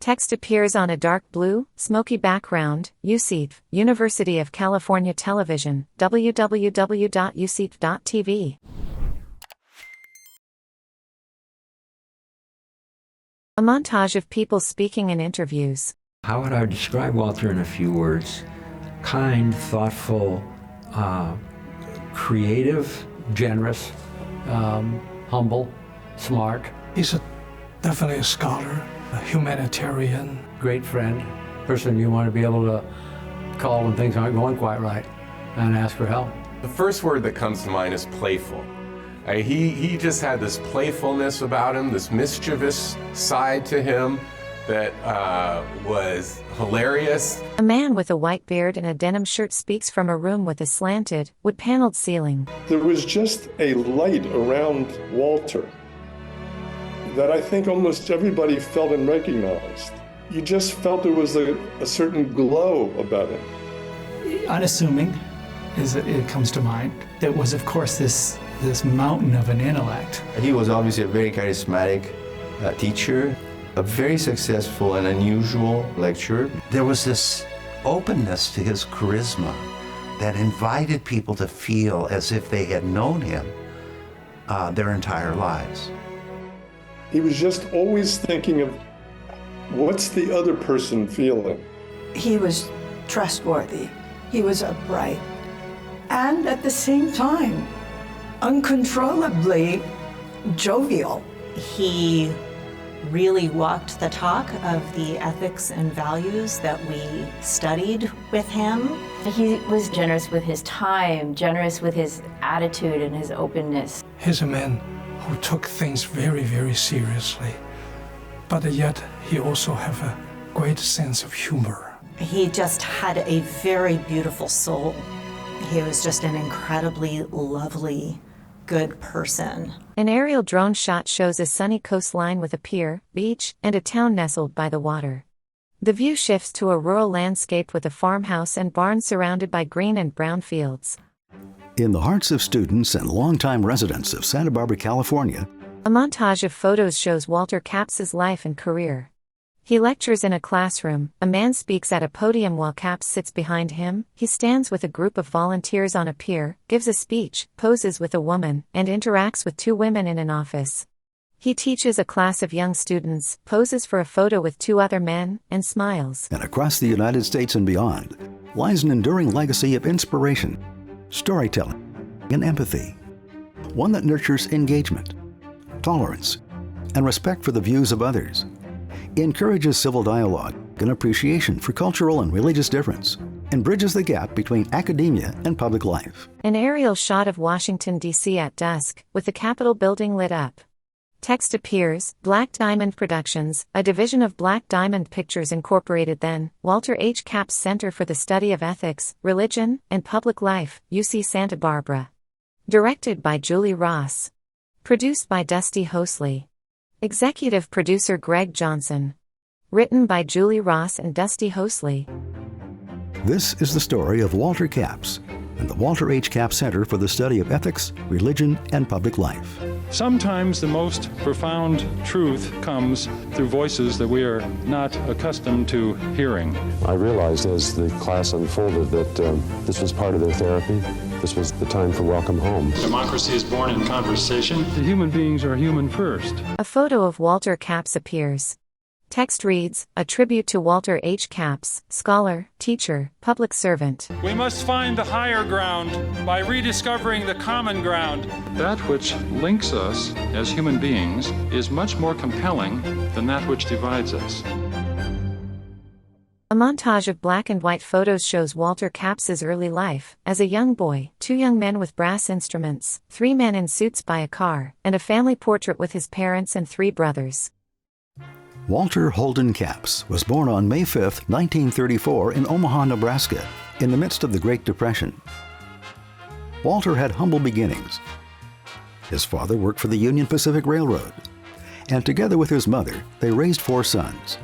Text appears on a dark blue, smoky background. UCF, University of California Television, www.ucf.tv. A montage of people speaking in interviews. How would I describe Walter in a few words? Kind, thoughtful, creative, generous, humble, smart. He's definitely a scholar, a humanitarian. Great friend, person you want to be able to call when things aren't going quite right and ask for help. The first word that comes to mind is playful. He just had this playfulness about him, this mischievous side to him that was hilarious. A man with a white beard and a denim shirt speaks from a room with a slanted, wood-paneled ceiling. There was just a light around Walter that I think almost everybody felt and recognized. You just felt there was a certain glow about him. Unassuming, as it comes to mind. There was, of course, this mountain of an intellect. He was obviously a very charismatic teacher, a very successful and unusual lecturer. There was this openness to his charisma that invited people to feel as if they had known him their entire lives. He was just always thinking of what's the other person feeling. He was trustworthy. He was upright. And at the same time, uncontrollably jovial. He really walked the talk of the ethics and values that we studied with him. He was generous with his time, generous with his attitude and his openness. He's a man who took things very, very seriously, but yet he also have a great sense of humor. He just had a very beautiful soul. He was just an incredibly lovely, good person. An aerial drone shot shows a sunny coastline with a pier, beach, and a town nestled by the water. The view shifts to a rural landscape with a farmhouse and barns surrounded by green and brown fields. In the hearts of students and longtime residents of Santa Barbara, California, a montage of photos shows Walter Capps' life and career. He lectures in a classroom, a man speaks at a podium while Capps sits behind him, he stands with a group of volunteers on a pier, gives a speech, poses with a woman, and interacts with two women in an office. He teaches a class of young students, poses for a photo with two other men, and smiles. And across the United States and beyond, lies an enduring legacy of inspiration, storytelling, and empathy. One that nurtures engagement, tolerance, and respect for the views of others. Encourages civil dialogue and appreciation for cultural and religious difference, and bridges the gap between academia and public life. An aerial shot of Washington, D.C. at dusk, with the Capitol building lit up. Text appears, Black Diamond Productions, a division of Black Diamond Pictures Incorporated then, Walter H. Capps Center for the Study of Ethics, Religion, and Public Life, UC Santa Barbara. Directed by Julie Ross. Produced by Dusty Hosley. Executive producer Greg Johnson. Written by Julie Ross and Dusty Hosley. This is the story of Walter Capps and the Walter H. Capps Center for the Study of Ethics, Religion, and Public Life. Sometimes the most profound truth comes through voices that we are not accustomed to hearing. I realized as the class unfolded that this was part of their therapy. This was the time for welcome home. Democracy is born in conversation. The human beings are human first. A photo of Walter Capps appears. Text reads, a tribute to Walter H. Capps, scholar, teacher, public servant. We must find the higher ground by rediscovering the common ground. That which links us as human beings is much more compelling than that which divides us. A montage of black and white photos shows Walter Capps' early life. As a young boy, two young men with brass instruments, three men in suits by a car, and a family portrait with his parents and three brothers. Walter Holden Capps was born on May 5, 1934 in Omaha, Nebraska, in the midst of the Great Depression. Walter had humble beginnings. His father worked for the Union Pacific Railroad, and together with his mother, they raised four sons.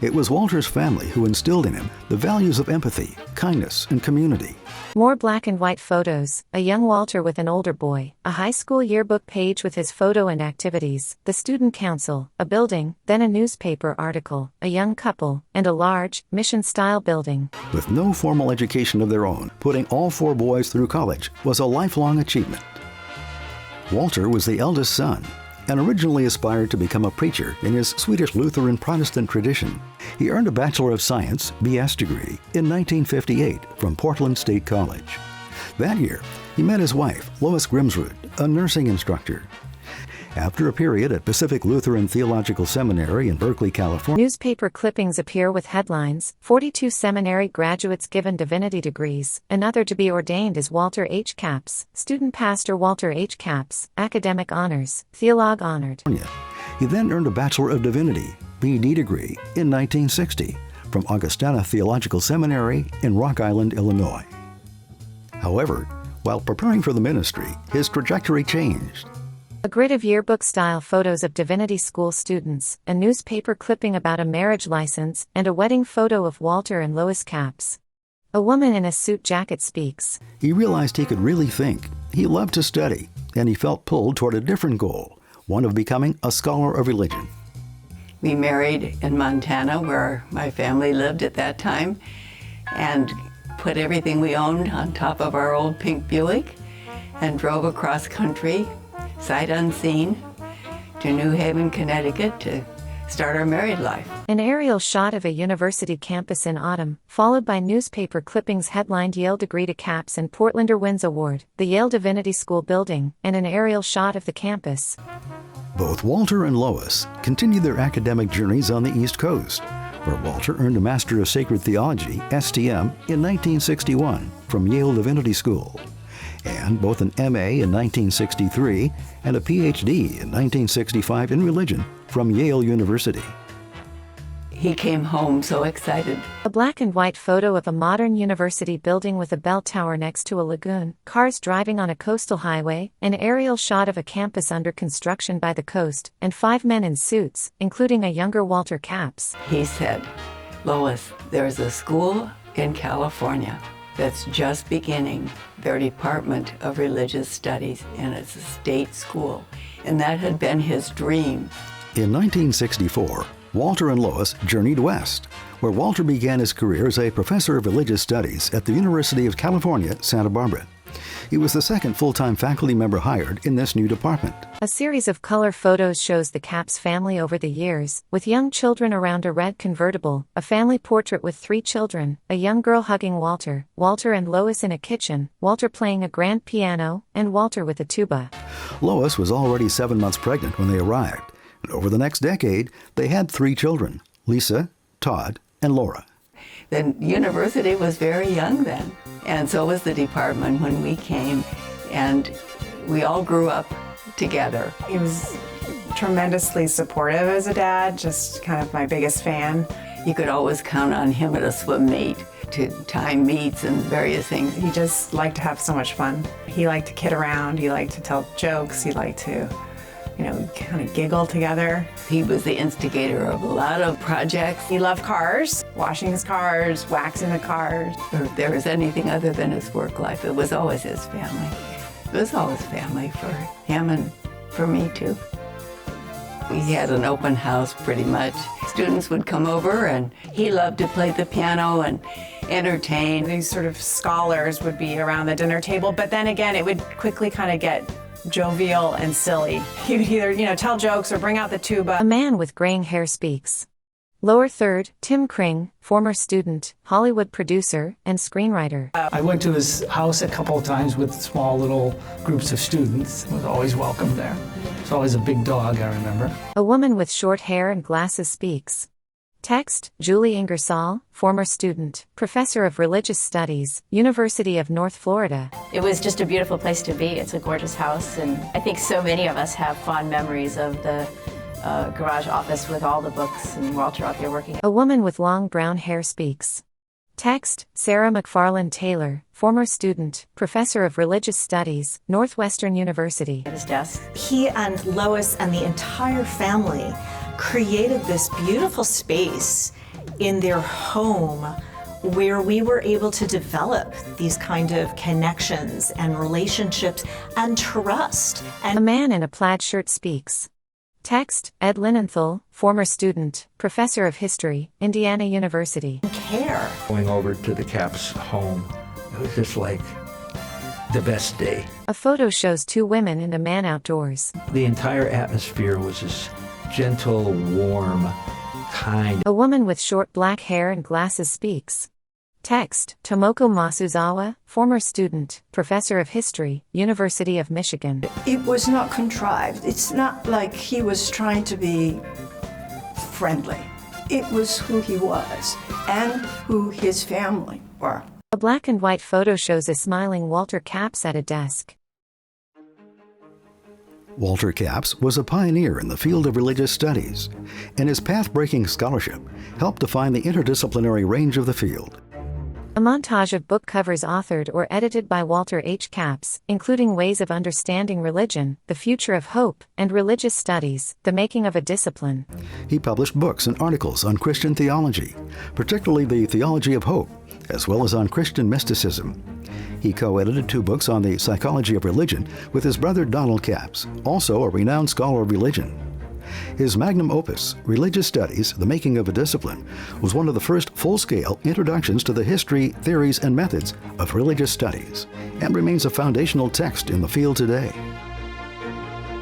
It was Walter's family who instilled in him the values of empathy, kindness, and community. More black and white photos, a young Walter with an older boy, a high school yearbook page with his photo and activities, the student council, a building, then a newspaper article, a young couple, and a large, mission-style building. With no formal education of their own, putting all 4 boys through college was a lifelong achievement. Walter was the eldest son and originally aspired to become a preacher in his Swedish Lutheran Protestant tradition. He earned a Bachelor of Science, BS degree, in 1958 from Portland State College. That year, he met his wife, Lois Grimsrud, a nursing instructor. After a period at Pacific Lutheran Theological Seminary in Berkeley, California, newspaper clippings appear with headlines, 42 seminary graduates given divinity degrees, another to be ordained is Walter H. Capps, student pastor Walter H. Capps, academic honors, theologue honored. He then earned a Bachelor of Divinity, BD degree, in 1960 from Augustana Theological Seminary in Rock Island, Illinois. However, while preparing for the ministry, his trajectory changed. A grid of yearbook-style photos of divinity school students, a newspaper clipping about a marriage license, and a wedding photo of Walter and Lois Capps. A woman in a suit jacket speaks. He realized he could really think. He loved to study, and he felt pulled toward a different goal, one of becoming a scholar of religion. We married in Montana, where my family lived at that time, and put everything we owned on top of our old pink Buick and drove across country, sight unseen, to New Haven, Connecticut to start our married life. An aerial shot of a university campus in autumn, followed by newspaper clippings headlined Yale degree to Capps and Portlander wins award, the Yale Divinity School building, and an aerial shot of the campus. Both Walter and Lois continued their academic journeys on the East Coast, where Walter earned a Master of Sacred Theology, STM, in 1961 from Yale Divinity School, and both an MA in 1963 and a PhD in 1965 in religion from Yale University. He came home so excited. A black and white photo of a modern university building with a bell tower next to a lagoon, cars driving on a coastal highway, an aerial shot of a campus under construction by the coast, and 5 men in suits, including a younger Walter Capps. He said, "Lois, there's a school in California that's just beginning their Department of Religious Studies, and it's a state school." And that had been his dream. In 1964, Walter and Lois journeyed west, where Walter began his career as a professor of religious studies at the University of California, Santa Barbara. He was the second full-time faculty member hired in this new department. A series of color photos shows the Capps family over the years, with young children around a red convertible, a family portrait with 3 children, a young girl hugging Walter, Walter and Lois in a kitchen, Walter playing a grand piano, and Walter with a tuba. Lois was already 7 months pregnant when they arrived, and over the next decade, they had 3 children, Lisa, Todd, and Laura. The university was very young then, and so was the department when we came, and we all grew up together. He was tremendously supportive as a dad, just kind of my biggest fan. You could always count on him at a swim meet to time meets and various things. He just liked to have so much fun. He liked to kid around, he liked to tell jokes, he liked to kind of giggle together. He was the instigator of a lot of projects. He loved cars, washing his cars, waxing the cars. If there was anything other than his work life, it was always his family. It was always family for him and for me too. We had an open house pretty much. Students would come over and he loved to play the piano and entertain. These sort of scholars would be around the dinner table, but then again, it would quickly kind of get jovial and silly. He would either, tell jokes or bring out the tuba. A man with graying hair speaks. Lower third, Tim Kring, former student, Hollywood producer, and screenwriter. I went to his house a couple of times with small little groups of students. Was always welcome there. It's always a big dog, I remember. A woman with short hair and glasses speaks. Text, Julie Ingersoll, former student, professor of religious studies, University of North Florida. It was just a beautiful place to be. It's a gorgeous house, and I think so many of us have fond memories of the garage office with all the books and Walter out there working. A woman with long brown hair speaks. Text, Sarah McFarland Taylor, former student, professor of religious studies, Northwestern University. At his desk. He and Lois and the entire family created this beautiful space in their home where we were able to develop these kind of connections and relationships and trust. And a man in a plaid shirt speaks. Text, Ed Linenthal, former student, professor of history, Indiana University. Care. Going over to the Capps' home, it was just like the best day. A photo shows two women and a man outdoors. The entire atmosphere was just gentle, warm, kind. A woman with short black hair and glasses speaks. Text, Tomoko Masuzawa, former student, professor of history, University of Michigan. It was not contrived. It's not like he was trying to be friendly. It was who he was and who his family were. A black and white photo shows a smiling Walter Capps at a desk. Walter Capps was a pioneer in the field of religious studies, and his path-breaking scholarship helped define the interdisciplinary range of the field. A montage of book covers authored or edited by Walter H. Capps, including Ways of Understanding Religion, The Future of Hope, and Religious Studies, The Making of a Discipline. He published books and articles on Christian theology, particularly the Theology of Hope, as well as on Christian mysticism. He co-edited 2 books on the psychology of religion with his brother Donald Capps, also a renowned scholar of religion. His magnum opus, Religious Studies, The Making of a Discipline, was one of the first full-scale introductions to the history, theories, and methods of religious studies, and remains a foundational text in the field today.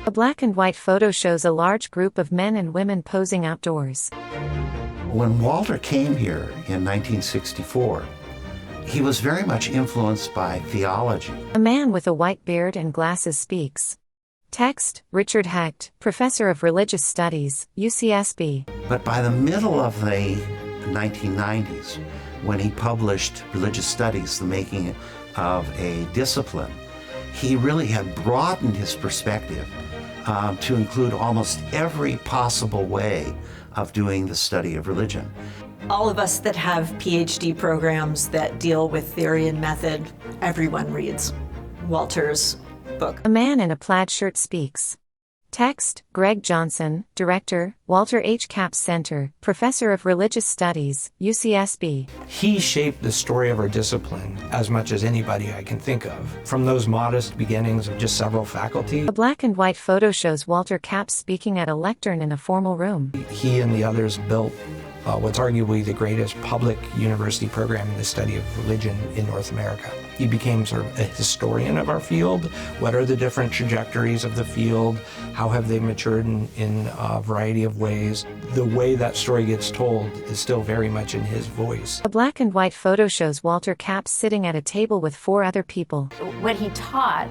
A black and white photo shows a large group of men and women posing outdoors. When Walter came here in 1964, he was very much influenced by theology. A man with a white beard and glasses speaks. Text, Richard Hecht, professor of religious studies, UCSB. But by the middle of the 1990s, when he published Religious Studies, The Making of a Discipline, he really had broadened his perspective to include almost every possible way of doing the study of religion. all of us that have PhD programs that deal with theory and method, everyone reads Walter's book. A man in a plaid shirt speaks. Text, Greg Johnson, Director, Walter H. Capps Center, Professor of Religious Studies, UCSB. He shaped the story of our discipline as much as anybody I can think of, from those modest beginnings of just several faculty. A black and white photo shows Walter Capps speaking at a lectern in a formal room. He and the others built what's arguably the greatest public university program in the study of religion in North America. He became sort of a historian of our field. What are the different trajectories of the field? How have they matured in a variety of ways? The way that story gets told is still very much in his voice. A black and white photo shows Walter Capps sitting at a table with 4 other people. What he taught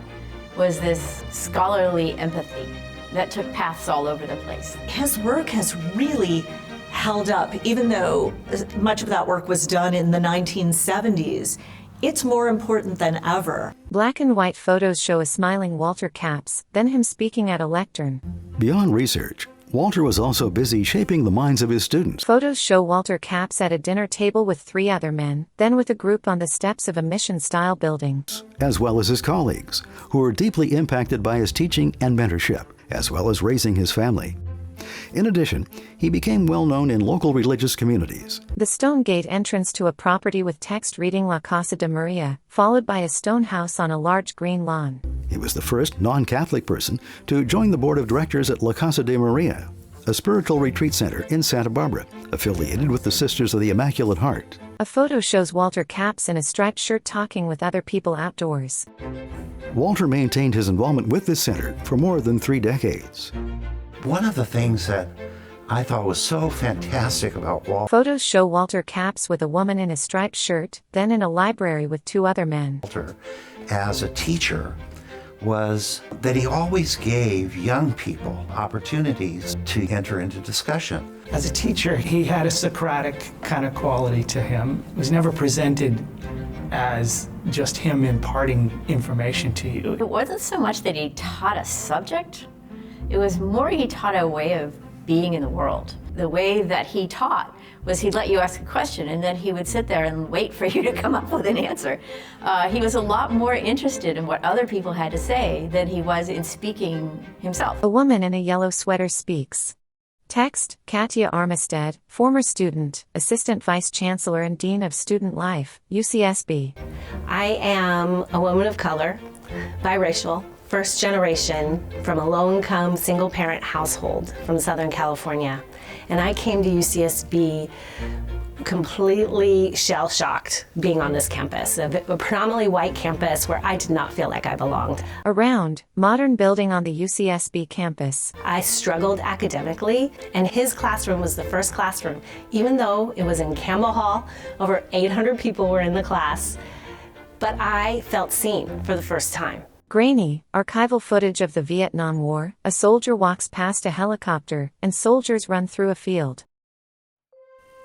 was this scholarly empathy that took paths all over the place. His work has really held up, even though much of that work was done in the 1970s. It's more important than ever. Black and white photos show a smiling Walter Capps, then him speaking at a lectern. Beyond research, Walter was also busy shaping the minds of his students. Photos show Walter Capps at a dinner table with 3 other men, then with a group on the steps of a mission-style building. As well as his colleagues, who were deeply impacted by his teaching and mentorship, as well as raising his family. In addition, he became well known in local religious communities. The stone gate entrance to a property with text reading La Casa de Maria, followed by a stone house on a large green lawn. He was the first non-Catholic person to join the board of directors at La Casa de Maria, a spiritual retreat center in Santa Barbara, affiliated with the Sisters of the Immaculate Heart. A photo shows Walter Capps in a striped shirt talking with other people outdoors. Walter maintained his involvement with this center for more than 3 decades. One of the things that I thought was so fantastic about Walter. Photos show Walter Capps with a woman in a striped shirt, then in a library with 2 other men. Walter, as a teacher, was that he always gave young people opportunities to enter into discussion. As a teacher, he had a Socratic kind of quality to him. It was never presented as just him imparting information to you. It wasn't so much that he taught a subject. It was more he taught a way of being in the world. The way that he taught was he'd let you ask a question and then he would sit there and wait for you to come up with an answer. He was a lot more interested in what other people had to say than he was in speaking himself. A woman in a yellow sweater speaks. Text, Katya Armistead, former student, Assistant Vice Chancellor and Dean of Student Life, UCSB. I am a woman of color, biracial, first generation from a low-income, single-parent household from Southern California. And I came to UCSB completely shell-shocked being on this campus, a predominantly white campus where I did not feel like I belonged. Around, modern building on the UCSB campus. I struggled academically, and his classroom was the first classroom. Even though it was in Campbell Hall, over 800 people were in the class, but I felt seen for the first time. Grainy, archival footage of the Vietnam War. A soldier walks past a helicopter, and soldiers run through a field.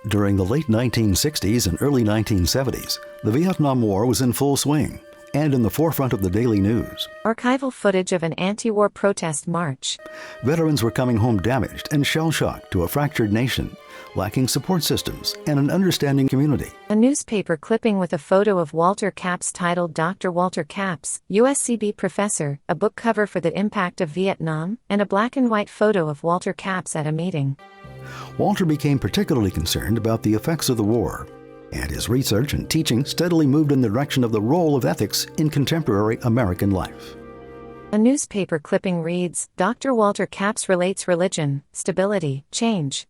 During the late 1960s and early 1970s, the Vietnam War was in full swing and in the forefront of the daily news. Archival footage of an anti-war protest march. Veterans were coming home damaged and shell-shocked to a fractured nation, lacking support systems and an understanding community. A newspaper clipping with a photo of Walter Capps titled Dr. Walter Capps, USCB professor, a book cover for The Impact of Vietnam, and a black and white photo of Walter Capps at a meeting. Walter became particularly concerned about the effects of the war, and his research and teaching steadily moved in the direction of the role of ethics in contemporary American life. A newspaper clipping reads, Dr. Walter Capps relates religion, stability, change.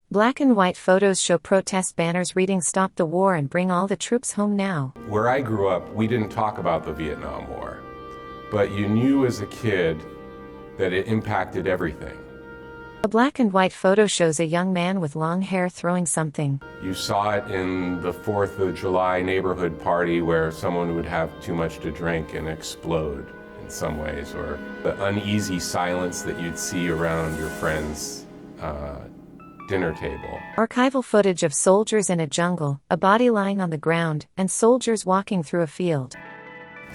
Black and white photos show protest banners reading Stop the War and Bring All the Troops Home Now. Where I grew up, we didn't talk about the Vietnam War, but you knew as a kid that it impacted everything. A black and white photo shows a young man with long hair throwing something. You saw it in the 4th of July neighborhood party where someone would have too much to drink and explode in some ways, or the uneasy silence that you'd see around your friend's dinner table. Archival footage of soldiers in a jungle, a body lying on the ground, and soldiers walking through a field.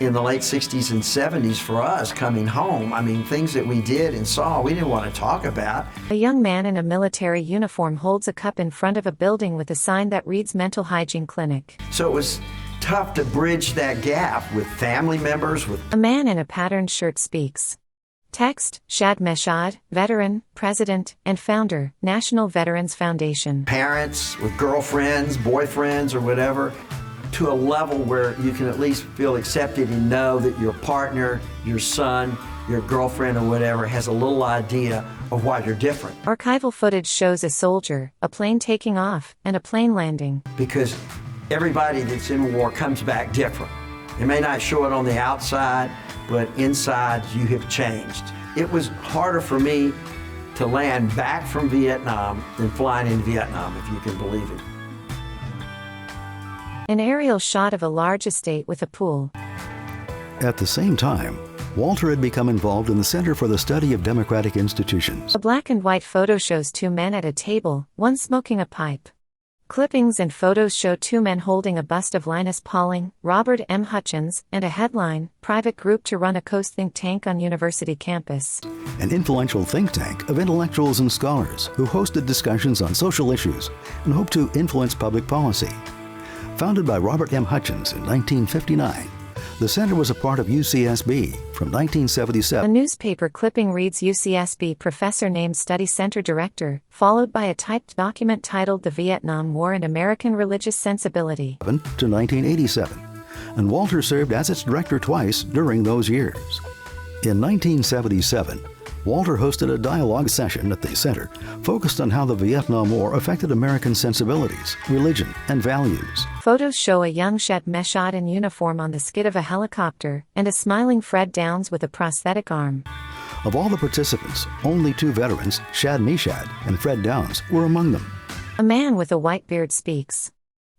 In the late 60s and 70s for us coming home, I mean, things that we did and saw we didn't want to talk about. A young man in a military uniform holds a cup in front of a building with a sign that reads Mental Hygiene Clinic. So it was tough to bridge that gap with family members. A man in a patterned shirt speaks. Text, Shad Meshad, veteran, president, and founder, National Veterans Foundation. Parents with girlfriends, boyfriends, or whatever, to a level where you can at least feel accepted and know that your partner, your son, your girlfriend, or whatever has a little idea of why you're different. Archival footage shows a soldier, a plane taking off, and a plane landing. Because everybody that's in war comes back different. They may not show it on the outside, but inside you have changed. It was harder for me to land back from Vietnam than flying into Vietnam, if you can believe it. An aerial shot of a large estate with a pool. At the same time, Walter had become involved in the Center for the Study of Democratic Institutions. A black and white photo shows two men at a table, one smoking a pipe. Clippings and photos show two men holding a bust of Linus Pauling, Robert M. Hutchins, and a headline, Private Group to Run a Coast Think Tank on University Campus. An influential think tank of intellectuals and scholars who hosted discussions on social issues and hoped to influence public policy. Founded by Robert M. Hutchins in 1959, the center was a part of UCSB from 1977. A newspaper clipping reads UCSB professor named Study Center Director, followed by a typed document titled The Vietnam War and American Religious Sensibility. To 1987, and Walter served as its director twice during those years. In 1977, Walter hosted a dialogue session at the center focused on how the Vietnam War affected American sensibilities, religion, and values. Photos show a young Shad Meshad in uniform on the skid of a helicopter and a smiling Fred Downs with a prosthetic arm. Of all the participants, only two veterans, Shad Meshad and Fred Downs, were among them. A man with a white beard speaks.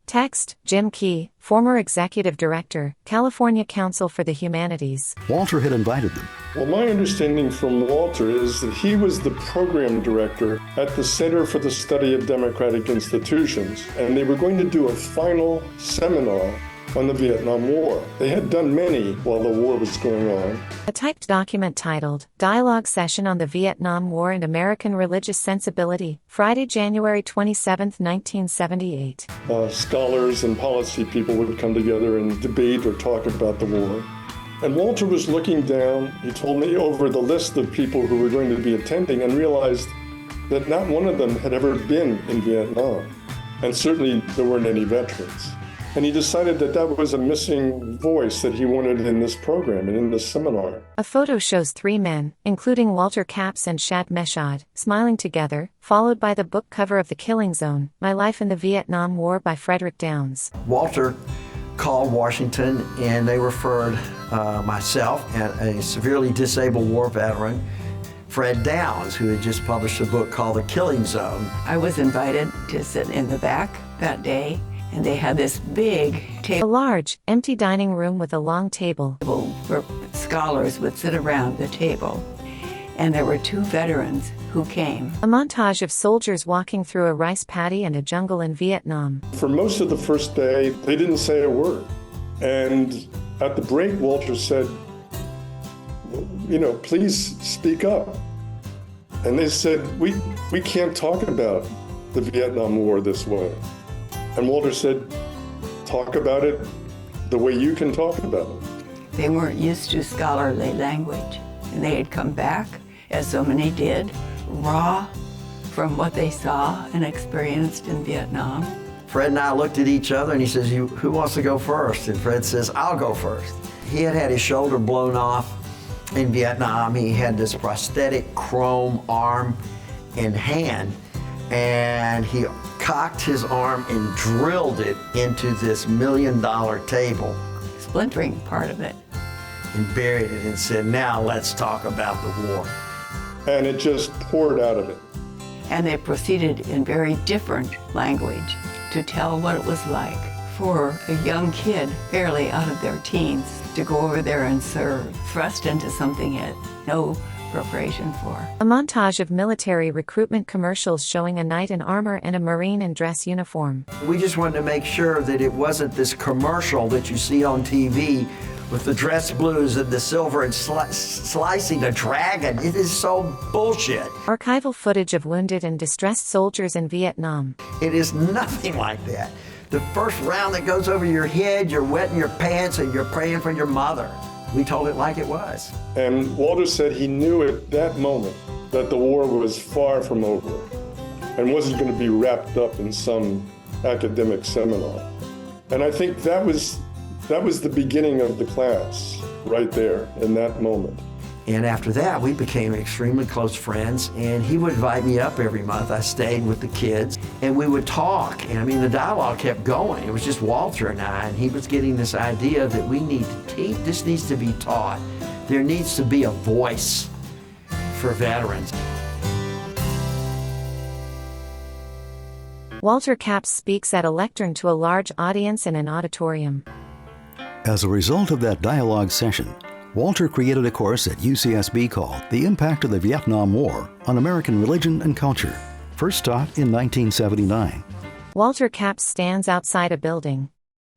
Text, Jim Key, former executive director, California Council for the Humanities. Walter had invited them. Well, my understanding from Walter is that he was the program director at the Center for the Study of Democratic Institutions, and they were going to do a final seminar on the Vietnam War. They had done many while the war was going on. A typed document titled, Dialogue Session on the Vietnam War and American Religious Sensibility, Friday, January 27, 1978. Scholars and policy people would come together and debate or talk about the war. And Walter was looking down, he told me, over the list of people who were going to be attending and realized that not one of them had ever been in Vietnam, and certainly there weren't any veterans. And he decided that that was a missing voice that he wanted in this program and in this seminar. A photo shows three men, including Walter Capps and Shad Meshad, smiling together, followed by the book cover of The Killing Zone, My Life in the Vietnam War by Frederick Downs. Walter called Washington and they referred myself and a severely disabled war veteran, Fred Downs, who had just published a book called The Killing Zone. I was invited to sit in the back that day, and they had this big table. A large, empty dining room with a long table. Where scholars would sit around the table. And there were two veterans who came. A montage of soldiers walking through a rice paddy and a jungle in Vietnam. For most of the first day, they didn't say a word. And at the break, Walter said, please speak up. And they said, we can't talk about the Vietnam War this way. And Walter said, talk about it the way you can talk about it. They weren't used to scholarly language, and they had come back, as so many did, raw from what they saw and experienced in Vietnam. Fred and I looked at each other and he says, who wants to go first? And Fred says, I'll go first. He had had his shoulder blown off in Vietnam. He had this prosthetic chrome arm and hand, and he cocked his arm and drilled it into this $1 million table. Splintering part of it. And buried it and said, now let's talk about the war. And it just poured out of it. And they proceeded in very different language to tell what it was like for a young kid, barely out of their teens, to go over there and serve, thrust into something he had no preparation for. A montage of military recruitment commercials showing a knight in armor and a Marine in dress uniform. We just wanted to make sure that it wasn't this commercial that you see on TV with the dress blues and the silver and slicing a dragon. It is so bullshit. Archival footage of wounded and distressed soldiers in Vietnam. It is nothing like that. The first round that goes over your head, you're wetting your pants and you're praying for your mother. We told it like it was. And Walter said he knew at that moment that the war was far from over and wasn't going to be wrapped up in some academic seminar. And I think that was the beginning of the class right there in that moment. And after that, we became extremely close friends, and he would invite me up every month. I stayed with the kids, and we would talk. And I mean, the dialogue kept going. It was just Walter and I, and he was getting this idea that we need to teach, this needs to be taught. There needs to be a voice for veterans. Walter Capps speaks at a lectern to a large audience in an auditorium. As a result of that dialogue session, Walter created a course at UCSB called The Impact of the Vietnam War on American Religion and Culture, first taught in 1979. Walter Capps stands outside a building.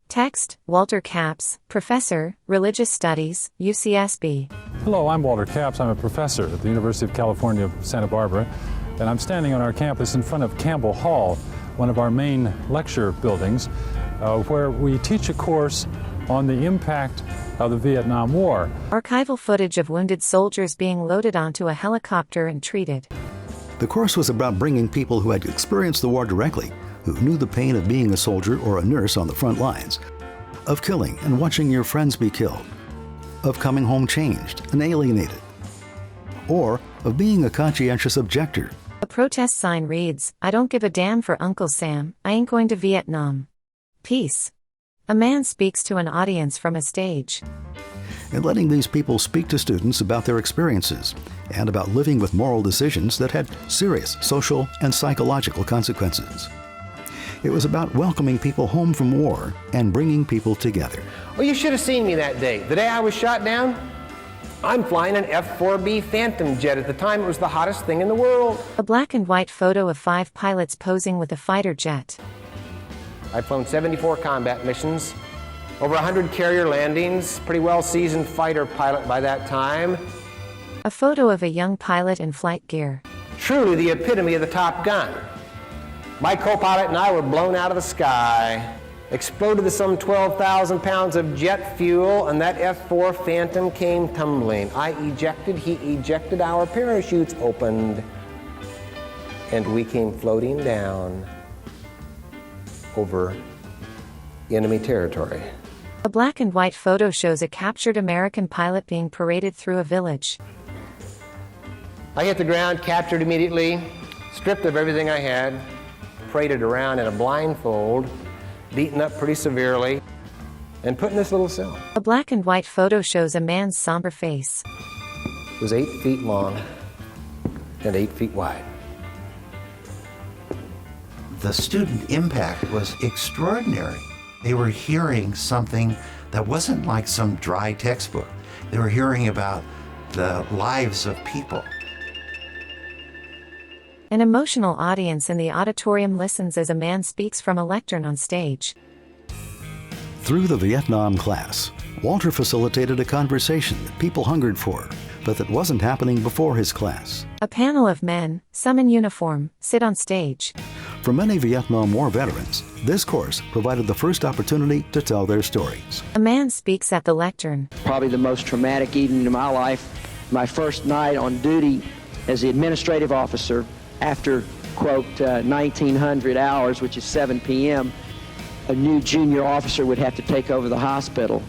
Text, Walter Capps, Professor, Religious Studies, UCSB. Hello, I'm Walter Capps. I'm a professor at the University of California, Santa Barbara, and I'm standing on our campus in front of Campbell Hall, one of our main lecture buildings, where we teach a course on the impact of the Vietnam War. Archival footage of wounded soldiers being loaded onto a helicopter and treated. The course was about bringing people who had experienced the war directly, who knew the pain of being a soldier or a nurse on the front lines, of killing and watching your friends be killed, of coming home changed and alienated, or of being a conscientious objector. A protest sign reads, I don't give a damn for Uncle Sam, I ain't going to Vietnam. Peace. A man speaks to an audience from a stage. And letting these people speak to students about their experiences and about living with moral decisions that had serious social and psychological consequences. It was about welcoming people home from war and bringing people together. Well, you should have seen me that day. The day I was shot down, I'm flying an F-4B Phantom jet. At the time, it was the hottest thing in the world. A black and white photo of 5 pilots posing with a fighter jet. I've flown 74 combat missions, over 100 carrier landings, pretty well seasoned fighter pilot by that time. A photo of a young pilot in flight gear. Truly the epitome of the Top Gun. My co-pilot and I were blown out of the sky, exploded with some 12,000 pounds of jet fuel, and that F-4 Phantom came tumbling. I ejected, he ejected, our parachutes opened. and we came floating down over enemy territory. A black and white photo shows a captured American pilot being paraded through a village. I hit the ground, captured immediately, stripped of everything I had, paraded around in a blindfold, beaten up pretty severely, and put in this little cell. A black and white photo shows a man's somber face. It was 8 feet long and 8 feet wide. The student impact was extraordinary. They were hearing something that wasn't like some dry textbook. They were hearing about the lives of people. An emotional audience in the auditorium listens as a man speaks from a lectern on stage. Through the Vietnam class, Walter facilitated a conversation that people hungered for, but that wasn't happening before his class. A panel of men, some in uniform, sit on stage. For many Vietnam War veterans, this course provided the first opportunity to tell their stories. A man speaks at the lectern. Probably the most traumatic evening of my life, my first night on duty as the administrative officer after, quote, 1900 hours, which is 7 p.m., a new junior officer would have to take over the hospital.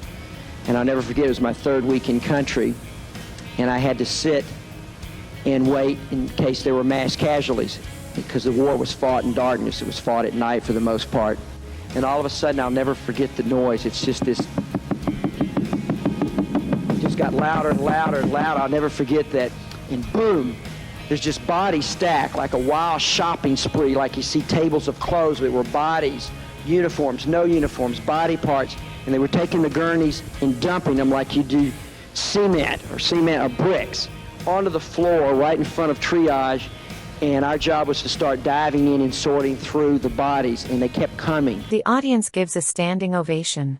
And I'll never forget, it was my 3rd week in country, and I had to sit and wait in case there were mass casualties, because the war was fought in darkness. It was fought at night for the most part. And all of a sudden, I'll never forget the noise. It's just this, it just got louder and louder and louder. I'll never forget that. And boom, there's just bodies stacked like a wild shopping spree, like you see tables of clothes that were bodies, uniforms, no uniforms, body parts. And they were taking the gurneys and dumping them like you do cement or bricks onto the floor right in front of triage. And our job was to start diving in and sorting through the bodies, and they kept coming. The audience gives a standing ovation.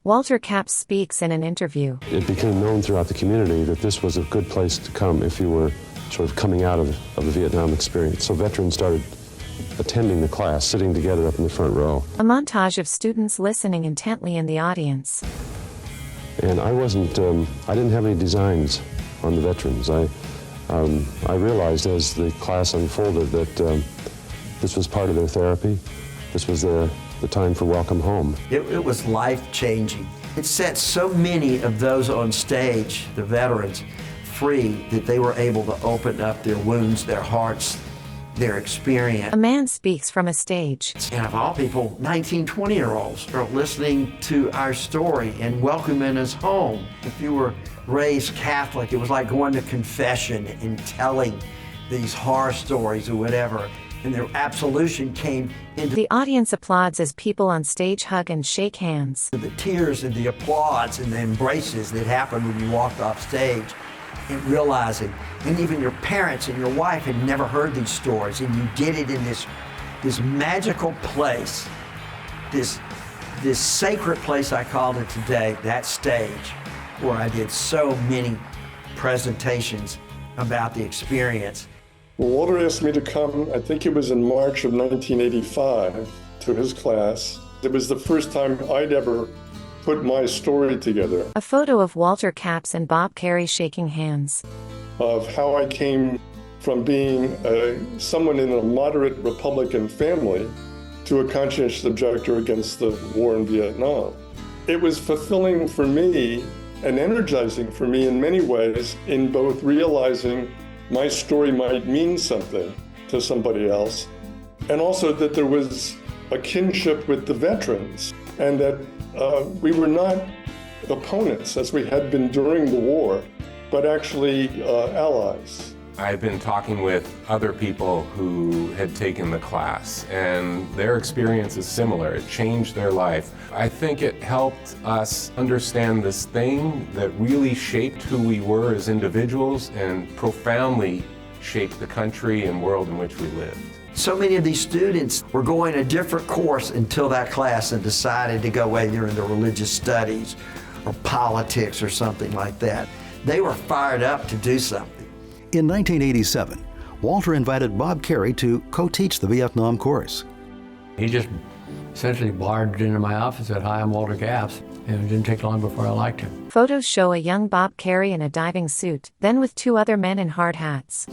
Walter Capps speaks in an interview. It became known throughout the community that this was a good place to come if you were sort of coming out of the Vietnam experience. So veterans started attending the class, sitting together up in the front row. A montage of students listening intently in the audience. And I didn't have any designs on the veterans. I realized as the class unfolded that this was part of their therapy. This was the time for welcome home. It was life-changing. It set so many of those on stage, the veterans, free that they were able to open up their wounds, their hearts, their experience. A man speaks from a stage. And of all people, 19, 20-year-olds are listening to our story and welcoming us home. If you were raised Catholic, it was like going to confession and telling these horror stories or whatever. And their absolution came into the audience applauds as people on stage hug and shake hands. The tears and the applause and the embraces that happened when you walked off stage, and realizing, and even your parents and your wife had never heard these stories, and you did it in this magical place, this sacred place, I called it today, that stage, where I did so many presentations about the experience. Well, Walter asked me to come, I think it was in March of 1985, to his class. It was the first time I'd ever put my story together. A photo of Walter Capps and Bob Carey shaking hands. Of how I came from being someone in a moderate Republican family to a conscientious objector against the war in Vietnam. It was fulfilling for me and energizing for me in many ways, in both realizing my story might mean something to somebody else, and also that there was a kinship with the veterans, and that we were not opponents, as we had been during the war, but actually allies. I've been talking with other people who had taken the class, and their experience is similar. It changed their life. I think it helped us understand this thing that really shaped who we were as individuals and profoundly shaped the country and world in which we lived. So many of these students were going a different course until that class and decided to go either into religious studies or politics or something like that. They were fired up to do something. In 1987, Walter invited Bob Carey to co-teach the Vietnam course. He just essentially barged into my office and said, "Hi, I'm Walter Capps," and it didn't take long before I liked him. Photos show a young Bob Carey in a diving suit, then with two other men in hard hats.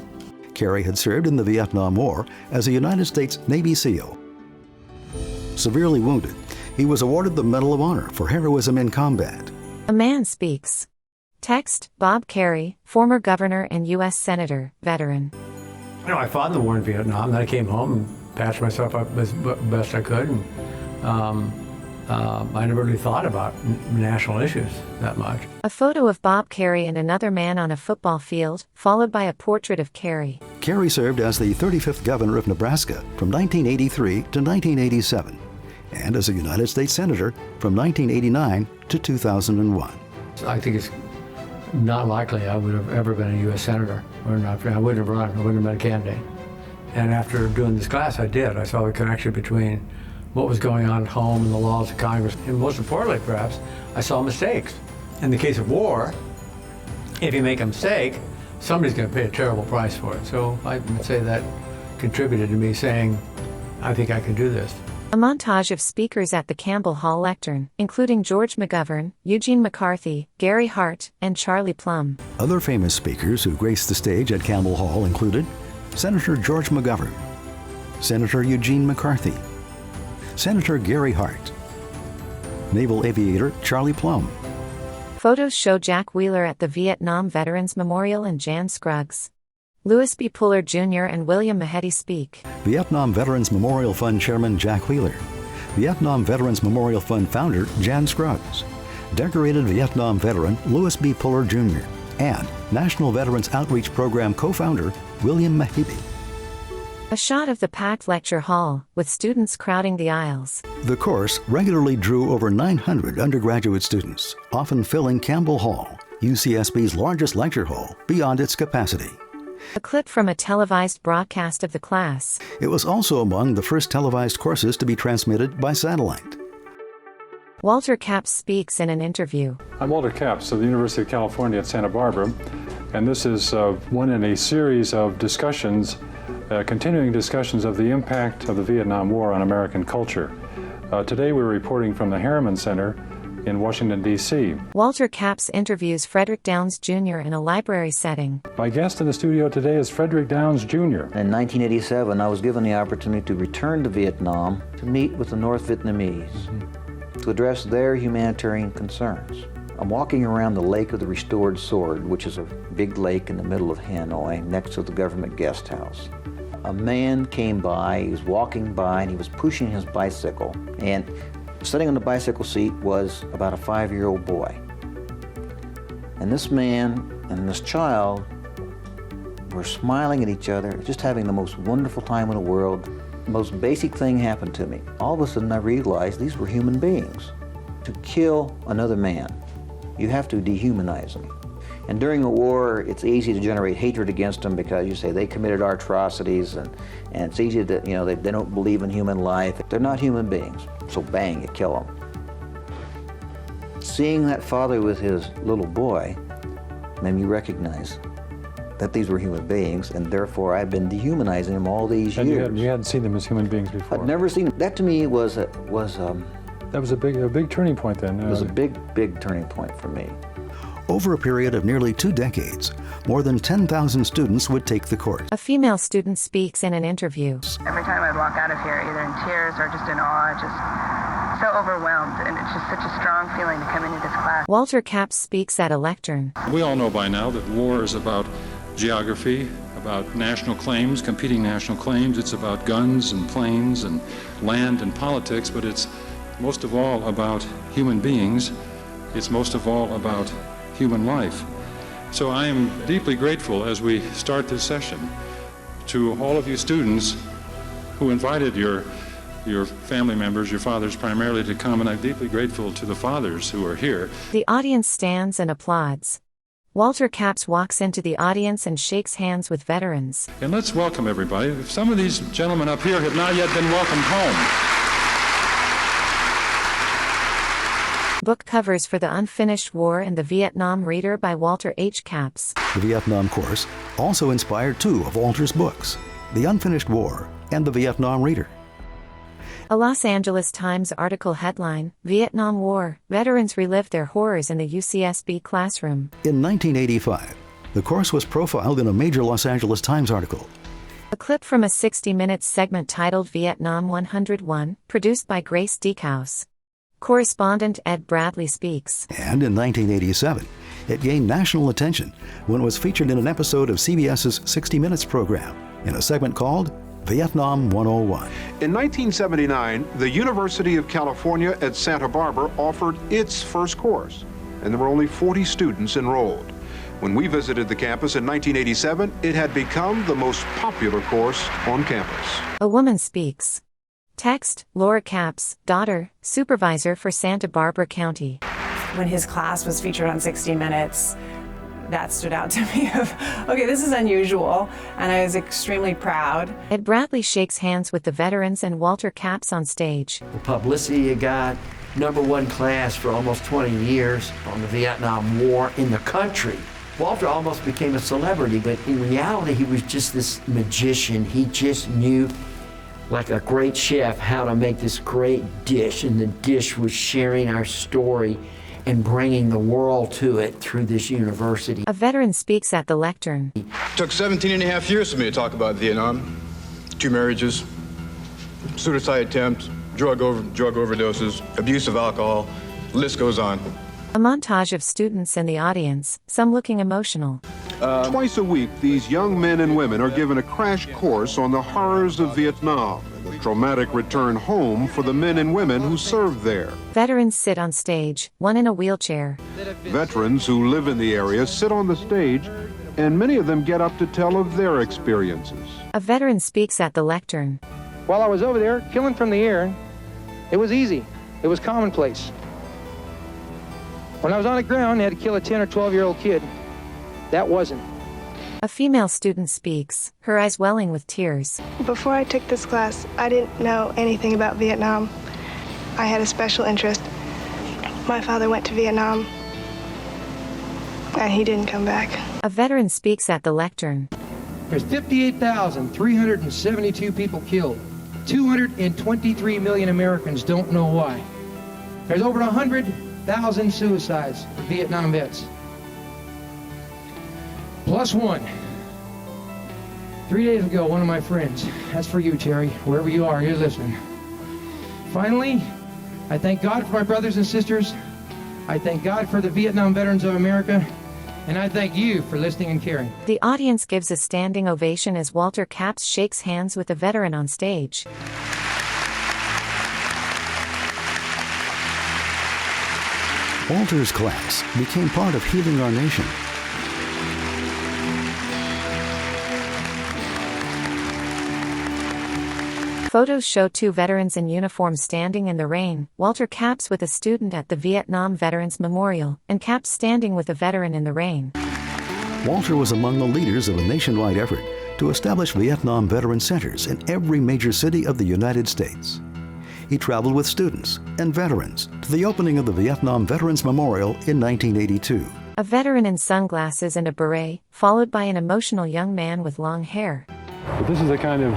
Carey had served in the Vietnam War as a United States Navy SEAL. Severely wounded, he was awarded the Medal of Honor for heroism in combat. A man speaks. Text, Bob Carey, former governor and U.S. Senator, veteran. You know, I fought in the war in Vietnam, then I came home and patched myself up as best I could. And, I never really thought about national issues that much. A photo of Bob Carey and another man on a football field, followed by a portrait of Carey. Carey served as the 35th governor of Nebraska from 1983 to 1987, and as a United States Senator from 1989 to 2001. I think it's not likely I would have ever been a U.S. Senator. I wouldn't have run. I wouldn't have been a candidate. And after doing this class, I did. I saw the connection between what was going on at home and the laws of Congress. And most importantly, perhaps, I saw mistakes. In the case of war, if you make a mistake, somebody's going to pay a terrible price for it. So I would say that contributed to me saying, I think I can do this. A montage of speakers at the Campbell Hall lectern, including George McGovern, Eugene McCarthy, Gary Hart, and Charlie Plumb. Other famous speakers who graced the stage at Campbell Hall included Senator George McGovern, Senator Eugene McCarthy, Senator Gary Hart, Naval Aviator Charlie Plumb. Photos show Jack Wheeler at the Vietnam Veterans Memorial and Jan Scruggs. Lois B. Pullard Jr. and William Mahedi speak. Vietnam Veterans Memorial Fund Chairman Jack Wheeler, Vietnam Veterans Memorial Fund founder Jan Scruggs, decorated Vietnam veteran Lois B. Pullard Jr., and National Veterans Outreach Program co-founder William Mahedi. A shot of the packed lecture hall, with students crowding the aisles. The course regularly drew over 900 undergraduate students, often filling Campbell Hall, UCSB's largest lecture hall, beyond its capacity. A clip from a televised broadcast of the class. It was also among the first televised courses to be transmitted by satellite. Walter Capps speaks in an interview. I'm Walter Capps of the University of California at Santa Barbara, and this is one in a series of discussions, continuing discussions of the impact of the Vietnam War on American culture. Today we're reporting from the Harriman Center in Washington, D.C. Walter Capps interviews Frederick Downs Jr. in a library setting. My guest in the studio today is Frederick Downs Jr. In 1987, I was given the opportunity to return to Vietnam to meet with the North Vietnamese to address their humanitarian concerns. I'm walking around the Lake of the Restored Sword, which is a big lake in the middle of Hanoi next to the government guest house. A man came by, he was walking by, and he was pushing his bicycle, and sitting on the bicycle seat was about a 5-year-old boy. And this man and this child were smiling at each other, just having the most wonderful time in the world. The most basic thing happened to me. All of a sudden I realized these were human beings. To kill another man, you have to dehumanize them. And during a war, it's easy to generate hatred against them because you say they committed our atrocities, and it's easy to, they don't believe in human life. They're not human beings. So bang, you kill them. Seeing that father with his little boy made me recognize that these were human beings, and therefore I've been dehumanizing them all these years. You hadn't seen them as human beings before. I'd never seen them. That to me was that was a big turning point then. It was a big turning point for me. Over a period of nearly 2 decades, more than 10,000 students would take the course. A female student speaks in an interview. Every time I'd walk out of here, either in tears or just in awe, just so overwhelmed, and it's just such a strong feeling to come into this class. Walter Capps speaks at a lectern. We all know by now that war is about geography, about national claims, competing national claims. It's about guns and planes and land and politics, but it's most of all about human beings. It's most of all about human life. So I am deeply grateful as we start this session to all of you students who invited your family members, your fathers primarily, to come, and I'm deeply grateful to the fathers who are here. The audience stands and applauds. Walter Capps walks into the audience and shakes hands with veterans. And let's welcome everybody. Some of these gentlemen up here have not yet been welcomed home. Book covers for The Unfinished War and the Vietnam Reader by Walter H. Capps. The Vietnam course also inspired 2 of Walter's books, The Unfinished War and The Vietnam Reader. A Los Angeles Times article headline, Vietnam War, Veterans Relive Their Horrors in the UCSB Classroom. In 1985, The course was profiled in a major Los Angeles Times article. A clip from a 60 Minutes segment titled Vietnam 101, produced by Grace Deekhouse. Correspondent Ed Bradley speaks. And in 1987, it gained national attention when it was featured in an episode of CBS's 60 Minutes program in a segment called Vietnam 101. In 1979, the University of California at Santa Barbara offered its first course, and there were only 40 students enrolled. When we visited the campus in 1987, it had become the most popular course on campus. A woman speaks. Text, Laura Capps, daughter, supervisor for Santa Barbara County. When his class was featured on 60 Minutes, that stood out to me of, okay, this is unusual, and I was extremely proud. Ed Bradley shakes hands with the veterans and Walter Capps on stage. The publicity it got, #1 class for almost 20 years on the Vietnam War in the country. Walter almost became a celebrity, but in reality, he was just this magician. He just knew, like a great chef, how to make this great dish, and the dish was sharing our story and bringing the world to it through this university. A veteran speaks at the lectern. It took 17 and a half years for me to talk about Vietnam. 2 marriages, suicide attempts, drug overdoses, abuse of alcohol, the list goes on. A montage of students in the audience, some looking emotional. Twice a week, these young men and women are given a crash course on the horrors of Vietnam and the traumatic return home for the men and women who served there. Veterans sit on stage, one in a wheelchair. Veterans who live in the area sit on the stage, and many of them get up to tell of their experiences. A veteran speaks at the lectern. While I was over there, killing from the air, it was easy. It was commonplace. When I was on the ground, I had to kill a 10 or 12-year-old kid. That wasn't. A female student speaks, her eyes welling with tears. Before I took this class, I didn't know anything about Vietnam. I had a special interest. My father went to Vietnam, and he didn't come back. A veteran speaks at the lectern. There's 58,372 people killed. 223 million Americans don't know why. There's over 100,000 suicides of Vietnam vets. Plus one. 3 days ago, one of my friends, that's for you, Terry, wherever you are, you're listening. Finally, I thank God for my brothers and sisters. I thank God for the Vietnam veterans of America. And I thank you for listening and caring. The audience gives a standing ovation as Walter Capps shakes hands with a veteran on stage. Walter's class became part of Healing Our Nation. Photos show 2 veterans in uniform standing in the rain, Walter Capps with a student at the Vietnam Veterans Memorial, and Capps standing with a veteran in the rain. Walter was among the leaders of a nationwide effort to establish Vietnam veteran centers in every major city of the United States. He traveled with students and veterans to the opening of the Vietnam Veterans Memorial in 1982. A veteran in sunglasses and a beret, followed by an emotional young man with long hair. But this is a kind of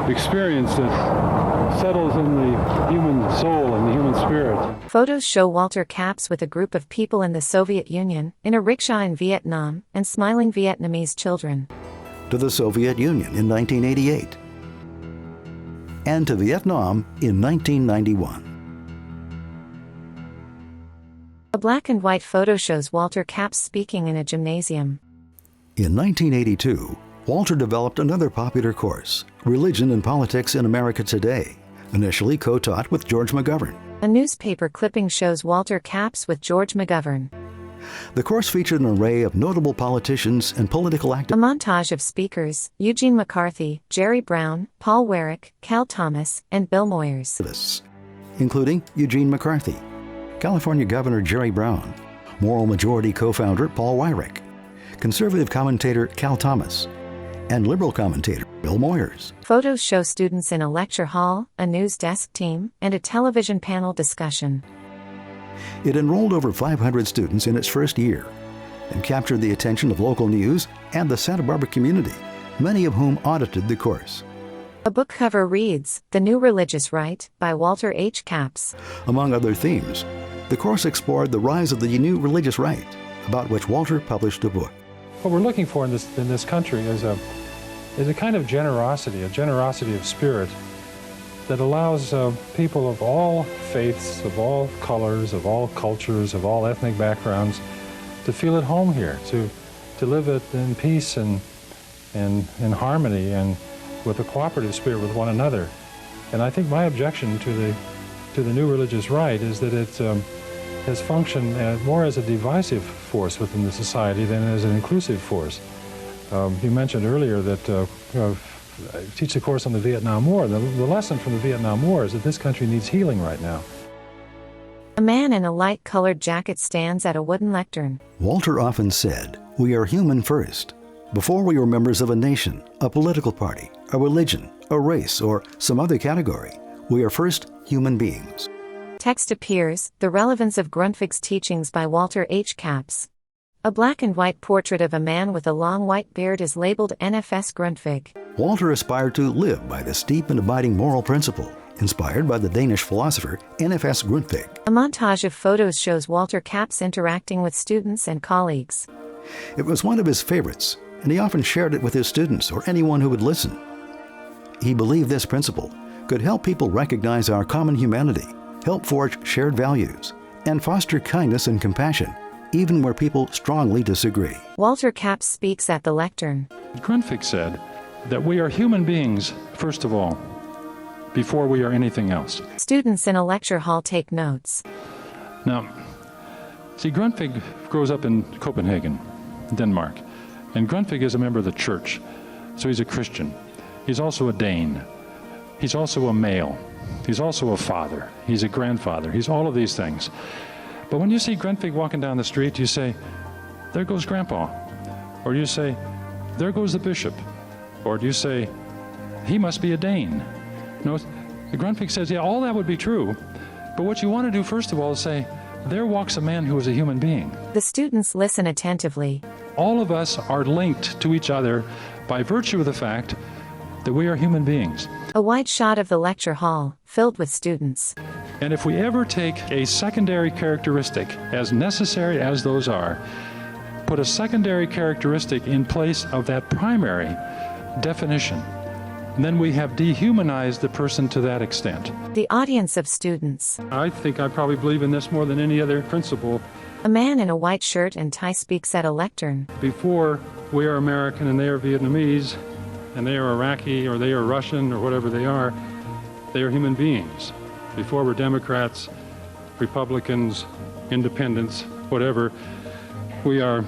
experience that settles in the human soul and the human spirit. Photos show Walter Capps with a group of people in the Soviet Union, in a rickshaw in Vietnam, and smiling Vietnamese children. To the Soviet Union in 1988. And to Vietnam in 1991. A black and white photo shows Walter Capps speaking in a gymnasium. In 1982, Walter developed another popular course, Religion and Politics in America Today, initially co-taught with George McGovern. A newspaper clipping shows Walter Capps with George McGovern. The course featured an array of notable politicians and political activists. A montage of speakers, Eugene McCarthy, Jerry Brown, Paul Warwick, Cal Thomas, and Bill Moyers. Including Eugene McCarthy, California Governor Jerry Brown, Moral Majority co-founder Paul Weyrich, conservative commentator Cal Thomas, and liberal commentator Bill Moyers. Photos show students in a lecture hall, a news desk team, and a television panel discussion. It enrolled over 500 students in its first year and captured the attention of local news and the Santa Barbara community, many of whom audited the course. A book cover reads, The New Religious Right, by Walter H. Capps. Among other themes, the course explored the rise of the new religious right, about which Walter published a book. what we're looking for in this country is a kind of generosity of spirit that allows people of all faiths, of all colors, of all cultures, of all ethnic backgrounds to feel at home here, to live it in peace and in harmony and with a cooperative spirit with one another. And I think my objection to the new religious right is that it has functioned more as a divisive force within the society than as an inclusive force. You mentioned earlier that I teach a course on the Vietnam War. The lesson from the Vietnam War is that this country needs healing right now. A man in a light-colored jacket stands at a wooden lectern. Walter often said, "We are human first. Before we were members of a nation, a political party, a religion, a race, or some other category, we are first human beings." Text appears, The Relevance of Grundtvig's Teachings by Walter H. Capps. A black and white portrait of a man with a long white beard is labeled NFS Grundtvig. Walter aspired to live by this deep and abiding moral principle, inspired by the Danish philosopher NFS Grundtvig. A montage of photos shows Walter Capps interacting with students and colleagues. It was one of his favorites, and he often shared it with his students or anyone who would listen. He believed this principle could help people recognize our common humanity, help forge shared values, and foster kindness and compassion, even where people strongly disagree. Walter Capps speaks at the lectern. Grundtvig said that we are human beings, first of all, before we are anything else. Students in a lecture hall take notes. Now, see, Grundtvig grows up in Copenhagen, Denmark, and Grundtvig is a member of the church, so he's a Christian. He's also a Dane. He's also a male. He's also a father. He's a grandfather. He's all of these things. But when you see Grundtvig walking down the street, you say, "There goes Grandpa." Or you say, "There goes the bishop." Or do you say, "He must be a Dane"? No, Grundtvig says, yeah, all that would be true. But what you want to do, first of all, is say, "There walks a man who is a human being." The students listen attentively. All of us are linked to each other by virtue of the fact that we are human beings. A wide shot of the lecture hall, filled with students. And if we ever take a secondary characteristic, as necessary as those are, put a secondary characteristic in place of that primary definition, then we have dehumanized the person to that extent. The audience of students. I think I probably believe in this more than any other principle. A man in a white shirt and tie speaks at a lectern. Before we are American and they are Vietnamese, and they are Iraqi or they are Russian or whatever they are human beings. Before we're Democrats, Republicans, independents, whatever, we are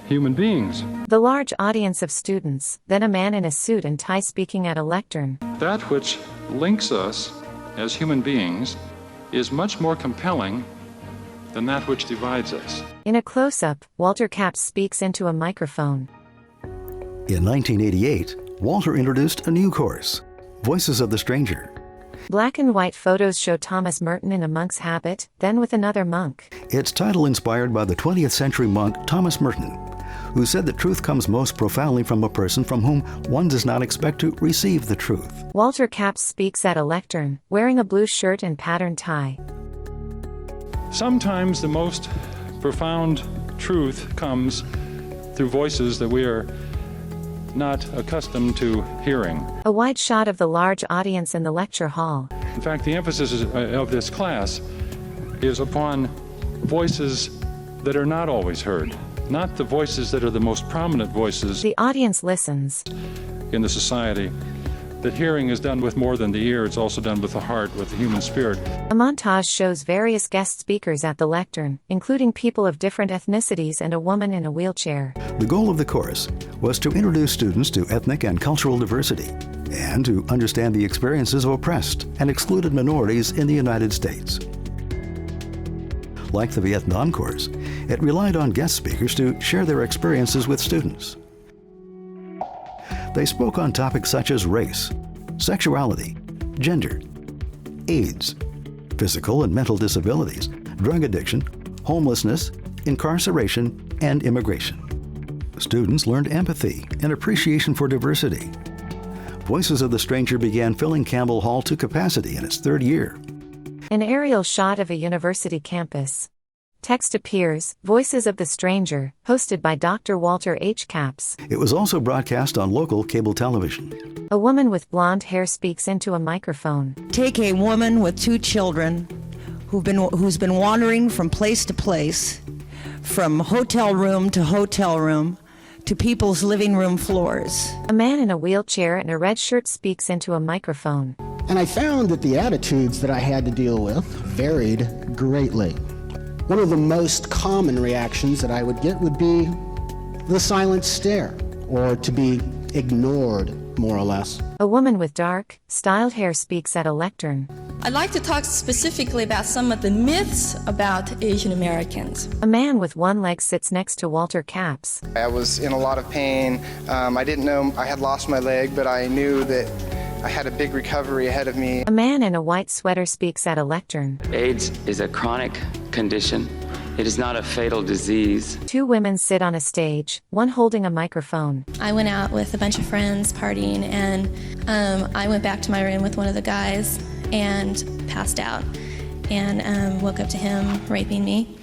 human beings. The large audience of students, then a man in a suit and tie speaking at a lectern. That which links us as human beings is much more compelling than that which divides us. In a close-up, Walter Capps speaks into a microphone. In 1988, Walter introduced a new course, Voices of the Stranger. Black and white photos show Thomas Merton in a monk's habit, then with another monk. Its title inspired by the 20th century monk Thomas Merton, who said that truth comes most profoundly from a person from whom one does not expect to receive the truth. Walter Capps speaks at a lectern, wearing a blue shirt and patterned tie. Sometimes the most profound truth comes through voices that we are not accustomed to hearing. A wide shot of the large audience in the lecture hall. In fact, the emphasis of this class is upon voices that are not always heard, not the voices that are the most prominent voices. The audience listens. In the society, that hearing is done with more than the ear, it's also done with the heart, with the human spirit. A montage shows various guest speakers at the lectern, including people of different ethnicities and a woman in a wheelchair. The goal of the course was to introduce students to ethnic and cultural diversity and to understand the experiences of oppressed and excluded minorities in the United States. Like the Vietnam course, it relied on guest speakers to share their experiences with students. They spoke on topics such as race, sexuality, gender, AIDS, physical and mental disabilities, drug addiction, homelessness, incarceration, and immigration. Students learned empathy and appreciation for diversity. Voices of the Stranger began filling Campbell Hall to capacity in its third year. An aerial shot of a university campus. Text appears, Voices of the Stranger, hosted by Dr. Walter H. Capps. It was also broadcast on local cable television. A woman with blonde hair speaks into a microphone. Take a woman with 2 children who's been wandering from place to place, from hotel room to people's living room floors. A man in a wheelchair and a red shirt speaks into a microphone. And I found that the attitudes that I had to deal with varied greatly. One of the most common reactions that I would get would be the silent stare, or to be ignored, more or less. A woman with dark, styled hair speaks at a lectern. I'd like to talk specifically about some of the myths about Asian Americans. A man with one leg sits next to Walter Capps. I was in a lot of pain. I didn't know I had lost my leg, but I knew that I had a big recovery ahead of me. A man in a white sweater speaks at a lectern. AIDS is a chronic condition. It is not a fatal disease. 2 women sit on a stage, one holding a microphone. I went out with a bunch of friends partying, and I went back to my room with one of the guys and passed out and woke up to him raping me.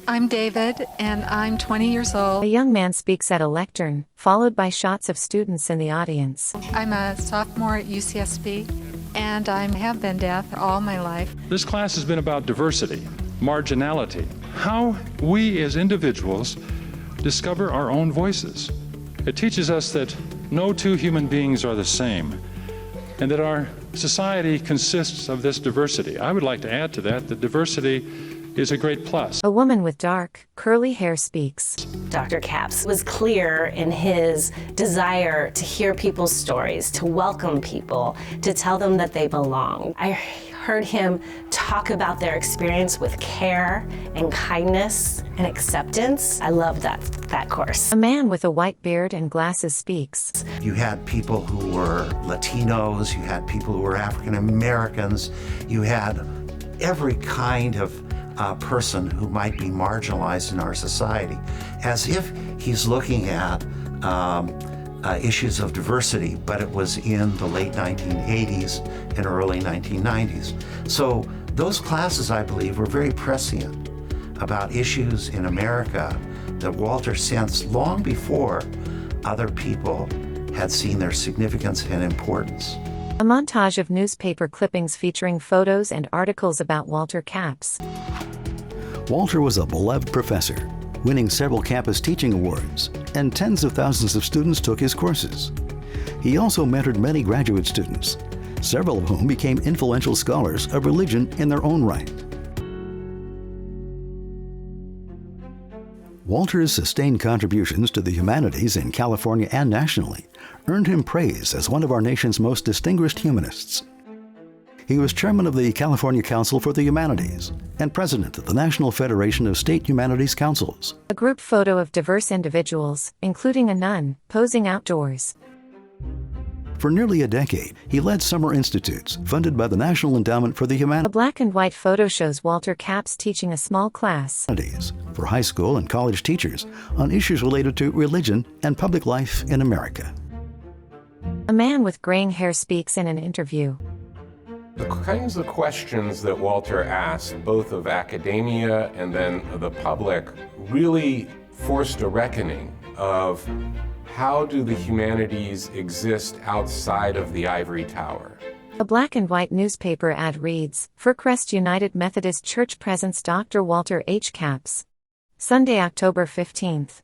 I'm David, and I'm 20 years old. A young man speaks at a lectern, followed by shots of students in the audience. I'm a sophomore at UCSB, and I have been deaf all my life. This class has been about diversity, marginality, how we as individuals discover our own voices. It teaches us that no 2 human beings are the same, and that our society consists of this diversity. I would like to add to that diversity is a great plus. A woman with dark, curly hair speaks. Dr. Capps was clear in his desire to hear people's stories, to welcome people, to tell them that they belong. I heard him talk about their experience with care and kindness and acceptance. I loved that course. A man with a white beard and glasses speaks. You had people who were Latinos, you had people who were African Americans, you had every kind of person who might be marginalized in our society, as if he's looking at issues of diversity, but it was in the late 1980s and early 1990s. So those classes, I believe, were very prescient about issues in America that Walter sensed long before other people had seen their significance and importance. A montage of newspaper clippings featuring photos and articles about Walter Capps. Walter was a beloved professor, winning several campus teaching awards, and tens of thousands of students took his courses. He also mentored many graduate students, several of whom became influential scholars of religion in their own right. Walter's sustained contributions to the humanities in California and nationally earned him praise as one of our nation's most distinguished humanists. He was chairman of the California Council for the Humanities and president of the National Federation of State Humanities Councils. A group photo of diverse individuals, including a nun, posing outdoors. For nearly a decade, he led summer institutes funded by the National Endowment for the Humanities. A black and white photo shows Walter Capps teaching a small class for high school and college teachers on issues related to religion and public life in America. A man with graying hair speaks in an interview. The kinds of questions that Walter asked, both of academia and then the public, really forced a reckoning of how do the humanities exist outside of the ivory tower. A black and white newspaper ad reads, Fircrest United Methodist Church presents Dr. Walter H. Capps. Sunday, October 15th.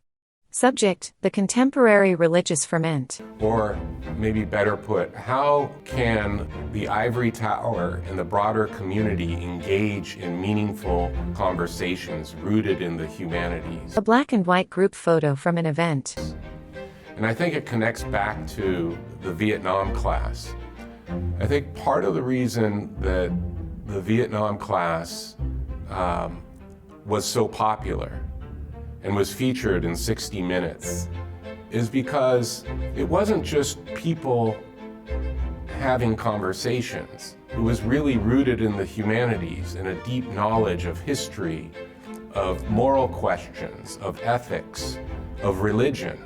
Subject, the contemporary religious ferment. Or maybe better put, how can the ivory tower and the broader community engage in meaningful conversations rooted in the humanities? A black and white group photo from an event. And I think it connects back to the Vietnam class. I think part of the reason that the Vietnam class was so popular and was featured in 60 Minutes is because it wasn't just people having conversations. It was really rooted in the humanities and a deep knowledge of history, of moral questions, of ethics, of religion.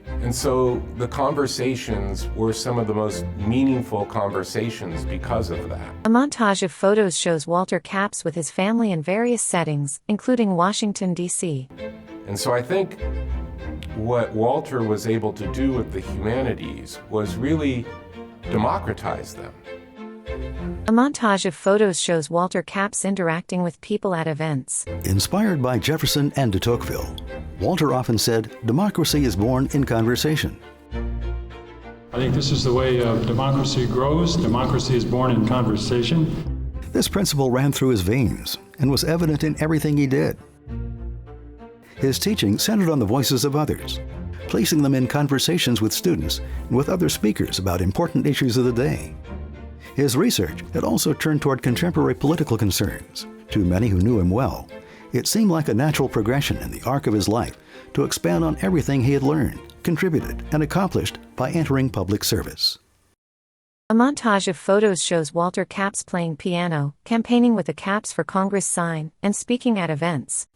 And so the conversations were some of the most meaningful conversations because of that. A montage of photos shows Walter Capps with his family in various settings, including Washington, D.C. And so I think what Walter was able to do with the humanities was really democratize them. A montage of photos shows Walter Capps interacting with people at events. Inspired by Jefferson and de Tocqueville, Walter often said, democracy is born in conversation. I think this is the way democracy grows. Democracy is born in conversation. This principle ran through his veins and was evident in everything he did. His teaching centered on the voices of others, placing them in conversations with students and with other speakers about important issues of the day. His research had also turned toward contemporary political concerns. To many who knew him well, it seemed like a natural progression in the arc of his life to expand on everything he had learned, contributed, and accomplished by entering public service. A montage of photos shows Walter Capps playing piano, campaigning with the Capps for Congress sign, and speaking at events.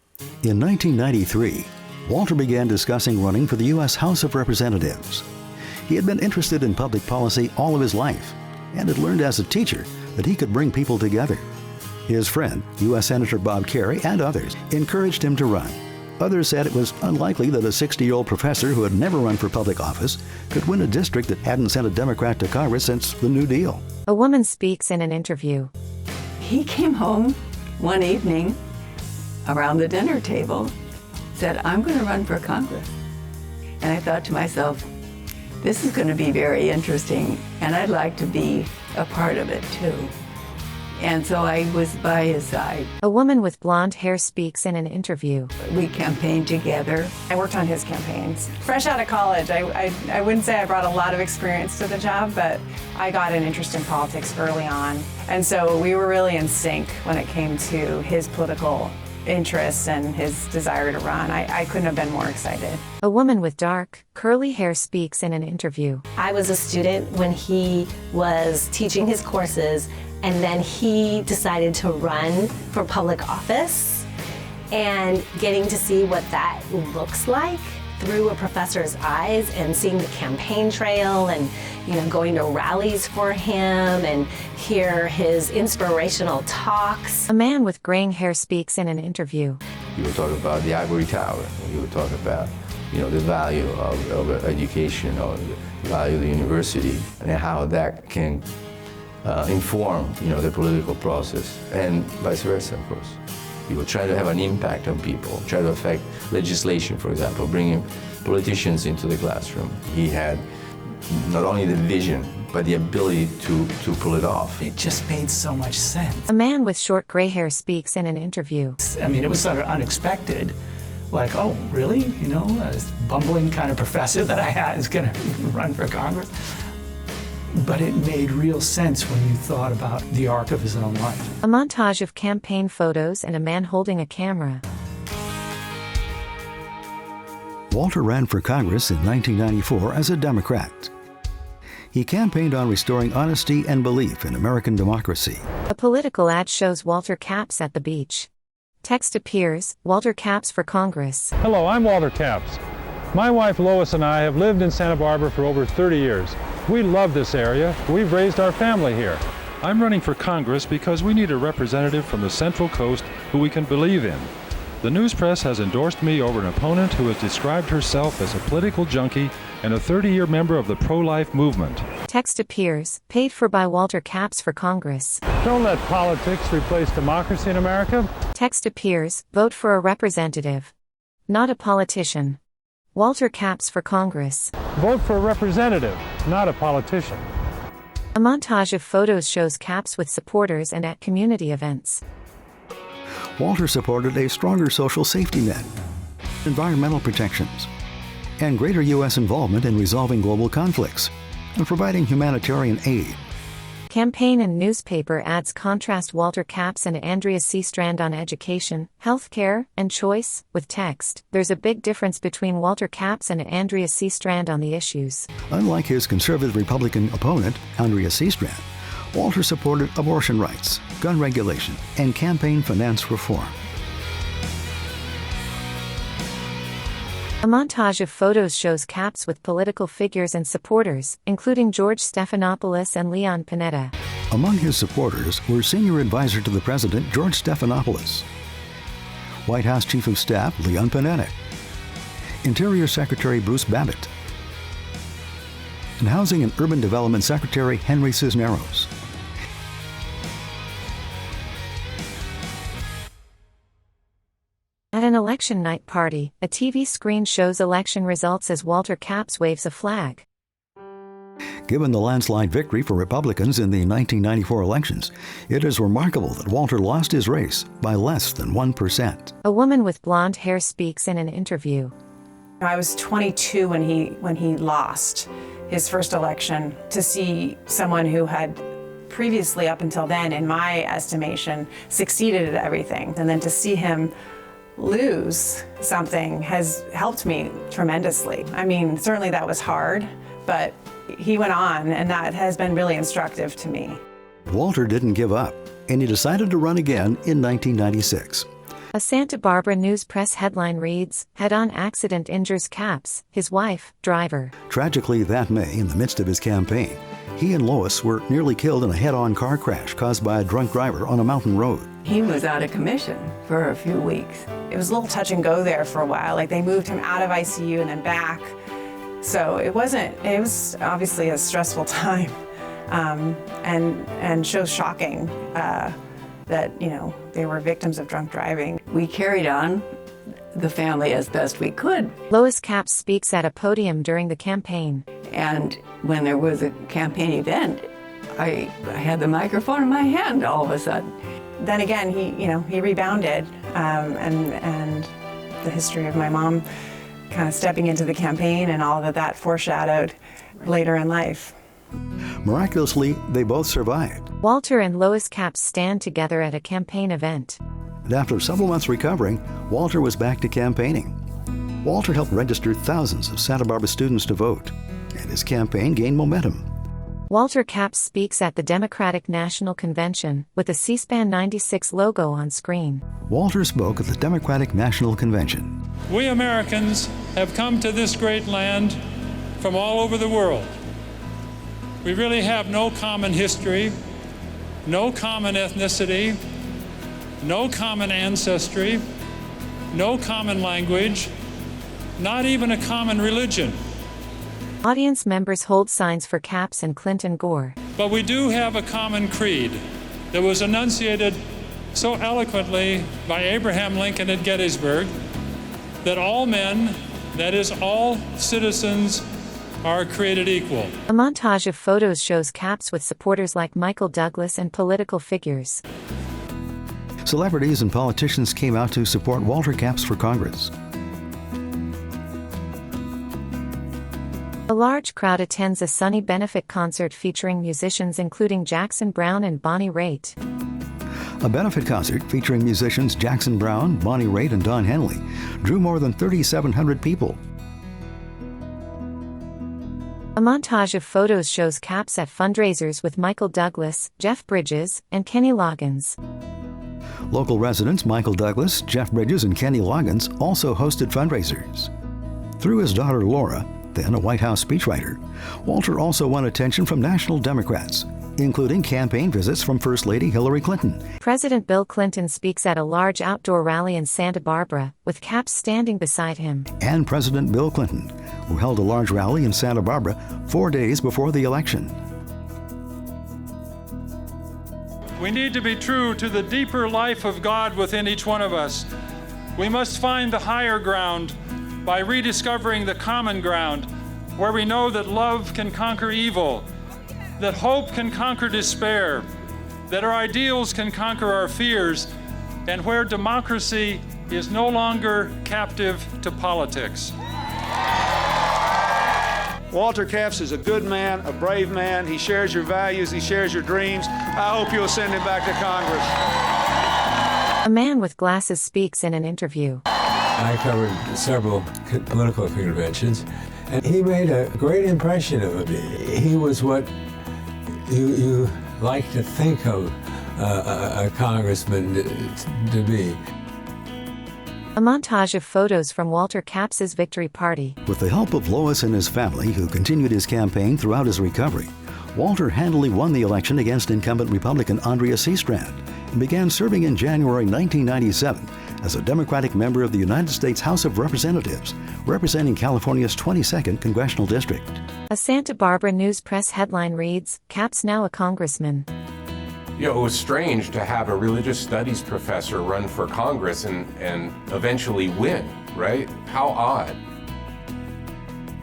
In 1993, Walter began discussing running for the U.S. House of Representatives. He had been interested in public policy all of his life and had learned as a teacher that he could bring people together. His friend, U.S. Senator Bob Kerrey, and others encouraged him to run. Others said it was unlikely that a 60-year-old professor who had never run for public office could win a district that hadn't sent a Democrat to Congress since the New Deal. A woman speaks in an interview. He came home one evening around the dinner table, said, I'm going to run for Congress. And I thought to myself, this is going to be very interesting, and I'd like to be a part of it too. And so I was by his side. A woman with blonde hair speaks in an interview. We campaigned together. I worked on his campaigns. Fresh out of college, I wouldn't say I brought a lot of experience to the job, but I got an interest in politics early on. And so we were really in sync when it came to his political interests and his desire to run. I couldn't have been more excited. A woman with dark, curly hair speaks in an interview. I was a student when he was teaching his courses, and then he decided to run for public office, and getting to see what that looks like through a professor's eyes and seeing the campaign trail and going to rallies for him and hear his inspirational talks. A man with graying hair speaks in an interview. You would talk about the ivory tower. You would talk about the value of education or the value of the university and how that can inform the political process and vice versa, of course. You were trying to have an impact on people, try to affect legislation, for example, bringing politicians into the classroom. He had not only the vision, but the ability to pull it off. It just made so much sense. A man with short gray hair speaks in an interview. I mean, it was sort of unexpected. Like, oh, really? This bumbling kind of professor that I had is going to run for Congress. But it made real sense when you thought about the arc of his own life. A montage of campaign photos and a man holding a camera. Walter ran for Congress in 1994 as a Democrat. He campaigned on restoring honesty and belief in American democracy. A political ad shows Walter Capps at the beach. Text appears, Walter Capps for Congress. Hello, I'm Walter Capps. My wife Lois and I have lived in Santa Barbara for over 30 years. We love this area. We've raised our family here. I'm running for Congress because we need a representative from the Central Coast who we can believe in. The news press has endorsed me over an opponent who has described herself as a political junkie and a 30-year member of the pro-life movement. Text appears, paid for by Walter Capps for Congress. Don't let politics replace democracy in America. Text appears, vote for a representative, not a politician. Walter Capps for Congress. Vote for a representative, not a politician. A montage of photos shows Capps with supporters and at community events. Walter supported a stronger social safety net, environmental protections, and greater U.S. involvement in resolving global conflicts and providing humanitarian aid. Campaign and newspaper ads contrast Walter Capps and Andrea C. Strand on education, healthcare, and choice. With text, there's a big difference between Walter Capps and Andrea C. Strand on the issues. Unlike his conservative Republican opponent, Andrea C. Strand, Walter supported abortion rights, gun regulation, and campaign finance reform. A A montage of photos shows Capps with political figures and supporters, including George Stephanopoulos and Leon Panetta. Among his supporters were senior advisor to the president, George Stephanopoulos, White House Chief of Staff, Leon Panetta, Interior Secretary Bruce Babbitt, and Housing and Urban Development Secretary Henry Cisneros. At an election night party, a TV screen shows election results as Walter Capps waves a flag. Given the landslide victory for Republicans in the 1994 elections, it is remarkable that Walter lost his race by less than 1%. A woman with blonde hair speaks in an interview. I was 22 when he lost his first election. To see someone who had previously, up until then, in my estimation, succeeded at everything, and then to see him lose something has helped me tremendously. I mean, certainly that was hard, but he went on, and that has been really instructive to me. Walter didn't give up, and he decided to run again in 1996. A Santa Barbara News Press headline reads, "Head-on accident injures Capps, his wife, driver." Tragically, that May, in the midst of his campaign, he and Lois were nearly killed in a head-on car crash caused by a drunk driver on a mountain road. He was out of commission for a few weeks. It was a little touch and go there for a while. Like, they moved him out of ICU and then back. So it was obviously a stressful time, and so shocking that, they were victims of drunk driving. We carried on the family as best we could. Lois Capps speaks at a podium during the campaign. And when there was a campaign event, I had the microphone in my hand all of a sudden. Then again, he rebounded, and the history of my mom kind of stepping into the campaign and all that foreshadowed later in life. Miraculously, they both survived. Walter and Lois Capps stand together at a campaign event. And after several months recovering, Walter was back to campaigning. Walter helped register thousands of Santa Barbara students to vote, and his campaign gained momentum. Walter Capps speaks at the Democratic National Convention, with a C-SPAN 96 logo on screen. Walter spoke at the Democratic National Convention. We Americans have come to this great land from all over the world. We really have no common history, no common ethnicity, no common ancestry, no common language, not even a common religion. Audience members hold signs for Capps and Clinton Gore. But we do have a common creed that was enunciated so eloquently by Abraham Lincoln at Gettysburg, that all men, that is, all citizens, are created equal. A montage of photos shows Capps with supporters like Michael Douglas and political figures. Celebrities and politicians came out to support Walter Capps for Congress. A large crowd attends a Sunny benefit concert featuring musicians including Jackson Browne and Bonnie Raitt. A benefit concert featuring musicians Jackson Browne, Bonnie Raitt, and Don Henley drew more than 3,700 people. A montage of photos shows Capps at fundraisers with Michael Douglas, Jeff Bridges, and Kenny Loggins. Local residents Michael Douglas, Jeff Bridges, and Kenny Loggins also hosted fundraisers. Through his daughter Laura, then a White House speechwriter, Walter also won attention from national Democrats, including campaign visits from First Lady Hillary Clinton. President Bill Clinton speaks at a large outdoor rally in Santa Barbara, with Capps standing beside him. And President Bill Clinton, who held a large rally in Santa Barbara 4 days before the election. We need to be true to the deeper life of God within each one of us. We must find the higher ground by rediscovering the common ground, where we know that love can conquer evil, that hope can conquer despair, that our ideals can conquer our fears, and where democracy is no longer captive to politics. Walter Capps is a good man, a brave man. He shares your values, he shares your dreams. I hope you'll send him back to Congress. A man with glasses speaks in an interview. I covered several political conventions, and he made a great impression of me. He was what you like to think of a congressman to be. A montage of photos from Walter Capps' victory party. With the help of Lois and his family, who continued his campaign throughout his recovery, Walter handily won the election against incumbent Republican Andrea Seastrand and began serving in January 1997 as a Democratic member of the United States House of Representatives, representing California's 22nd Congressional District. A Santa Barbara News Press headline reads, Capps now a congressman. You know, it was strange to have a religious studies professor run for Congress and eventually win, right? How odd.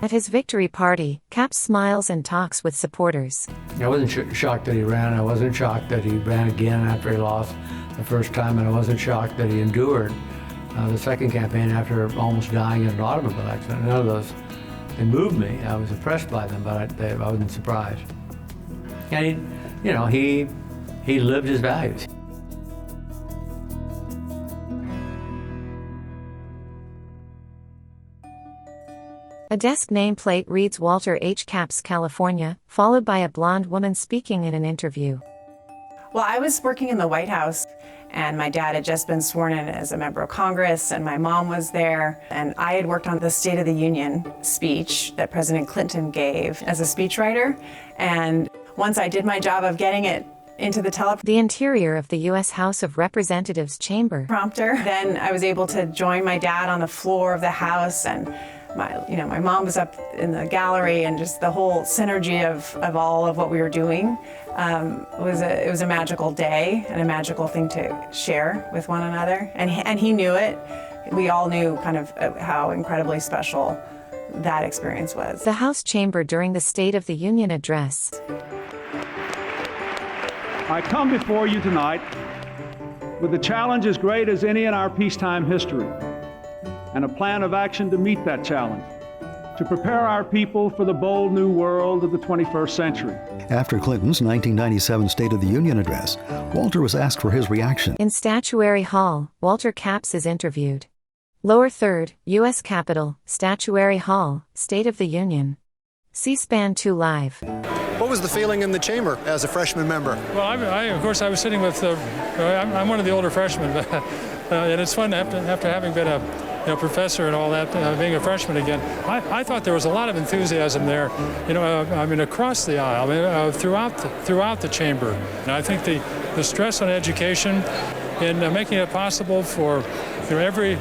At his victory party, Capps smiles and talks with supporters. I wasn't shocked that he ran. I wasn't shocked that he ran again after he lost the first time, and I wasn't shocked that he endured the second campaign after almost dying in an automobile accident. None of those, they moved me. I was impressed by them, but I wasn't surprised. And he lived his values. A desk nameplate reads Walter H. Capps, California, followed by a blonde woman speaking in an interview. Well, I was working in the White House, and my dad had just been sworn in as a member of Congress, and my mom was there, and I had worked on the State of the Union speech that President Clinton gave as a speechwriter, and once I did my job of getting it into the interior of the U.S. House of Representatives chamber prompter, then I was able to join my dad on the floor of the House, and my mom was up in the gallery, and just the whole synergy of all of what we were doing it was a magical day and a magical thing to share with one another, and he knew it. We all knew kind of how incredibly special that experience was. The House chamber during the State of the Union address. I come before you tonight with a challenge as great as any in our peacetime history, and a plan of action to meet that challenge, to prepare our people for the bold new world of the 21st century. After Clinton's 1997 State of the Union address, Walter was asked for his reaction. In Statuary Hall, Walter Capps is interviewed. Lower Third, U.S. Capitol, Statuary Hall, State of the Union. C-SPAN 2 Live. What was the feeling in the chamber as a freshman member? Well, of course, I was sitting with, I'm one of the older freshmen, and it's fun after having been a professor and all that, being a freshman again. I thought there was a lot of enthusiasm there, across the aisle, throughout the chamber. And I think the stress on education in making it possible for every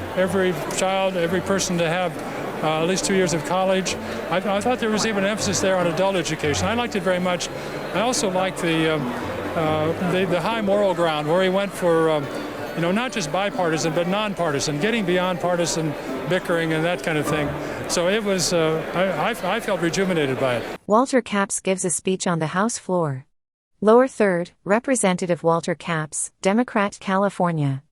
child, every person to have at least 2 years of college. I thought there was even an emphasis there on adult education. I liked it very much. I also liked the high moral ground where he went for not just bipartisan, but nonpartisan, getting beyond partisan bickering and that kind of thing. So it was, I felt rejuvenated by it. Walter Capps gives a speech on the House floor. Lower Third, Representative Walter Capps, Democrat, California.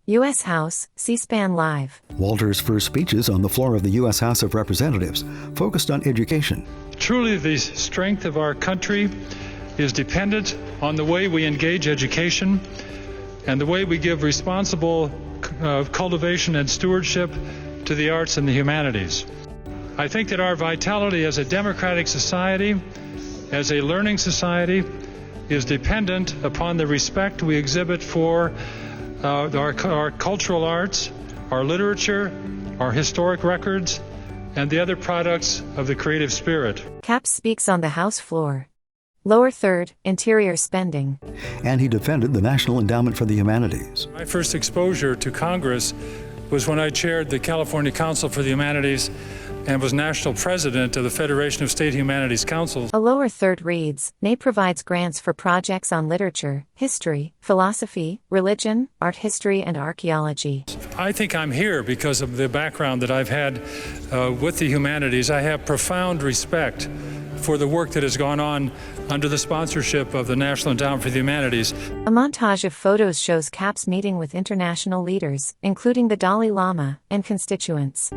U.S. House, C-SPAN Live. Walter's first speeches on the floor of the U.S. House of Representatives focused on education. Truly, the strength of our country is dependent on the way we engage education and the way we give responsible cultivation and stewardship to the arts and the humanities. I think that our vitality as a democratic society, as a learning society, is dependent upon the respect we exhibit for our cultural arts, our literature, our historic records, and the other products of the creative spirit. Capps speaks on the House floor. Lower Third, Interior Spending. And he defended the National Endowment for the Humanities. My first exposure to Congress was when I chaired the California Council for the Humanities and was national president of the Federation of State Humanities Councils. A Lower Third reads, NAE provides grants for projects on literature, history, philosophy, religion, art history, and archaeology. I think I'm here because of the background that I've had with the humanities. I have profound respect for the work that has gone on under the sponsorship of the National Endowment for the Humanities. A montage of photos shows Capps meeting with international leaders, including the Dalai Lama, and constituents.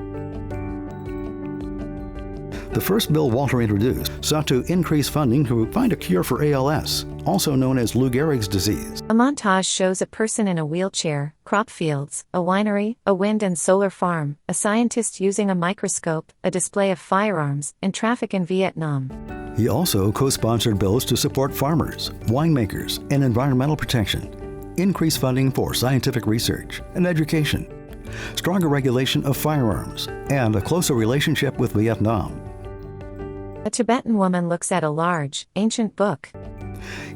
The first bill Walter introduced sought to increase funding to find a cure for ALS, also known as Lou Gehrig's disease. A montage shows a person in a wheelchair, crop fields, a winery, a wind and solar farm, a scientist using a microscope, a display of firearms, and traffic in Vietnam. He also co-sponsored bills to support farmers, winemakers, and environmental protection, increase funding for scientific research and education, stronger regulation of firearms, and a closer relationship with Vietnam. A Tibetan woman looks at a large, ancient book.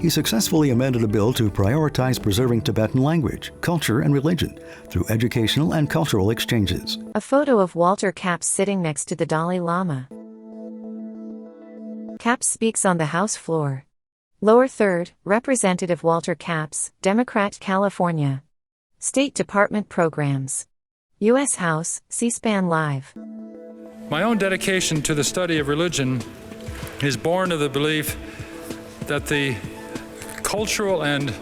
He successfully amended a bill to prioritize preserving Tibetan language, culture, and religion through educational and cultural exchanges. A photo of Walter Capps sitting next to the Dalai Lama. Capps speaks on the House floor. Lower third, Representative Walter Capps, Democrat, California. State Department programs. U.S. House, C-SPAN Live. My own dedication to the study of religion is born of the belief that the cultural and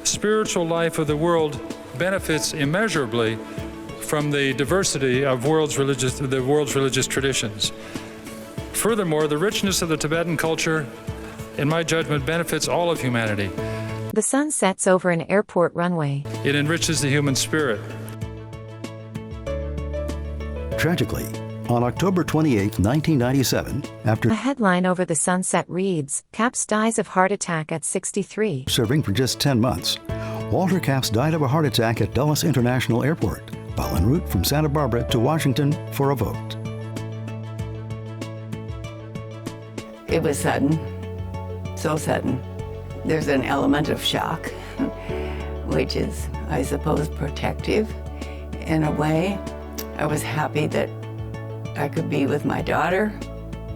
spiritual life of the world benefits immeasurably from the diversity of the world's religious traditions. Furthermore, the richness of the Tibetan culture, in my judgment, benefits all of humanity. The sun sets over an airport runway. It enriches the human spirit. Tragically, on October 28, 1997, after a headline over the sunset reads, Capps dies of heart attack at 63. Serving for just 10 months, Walter Capps died of a heart attack at Dulles International Airport while en route from Santa Barbara to Washington for a vote. It was sudden, so sudden. There's an element of shock, which is, I suppose, protective in a way. I was happy that I could be with my daughter.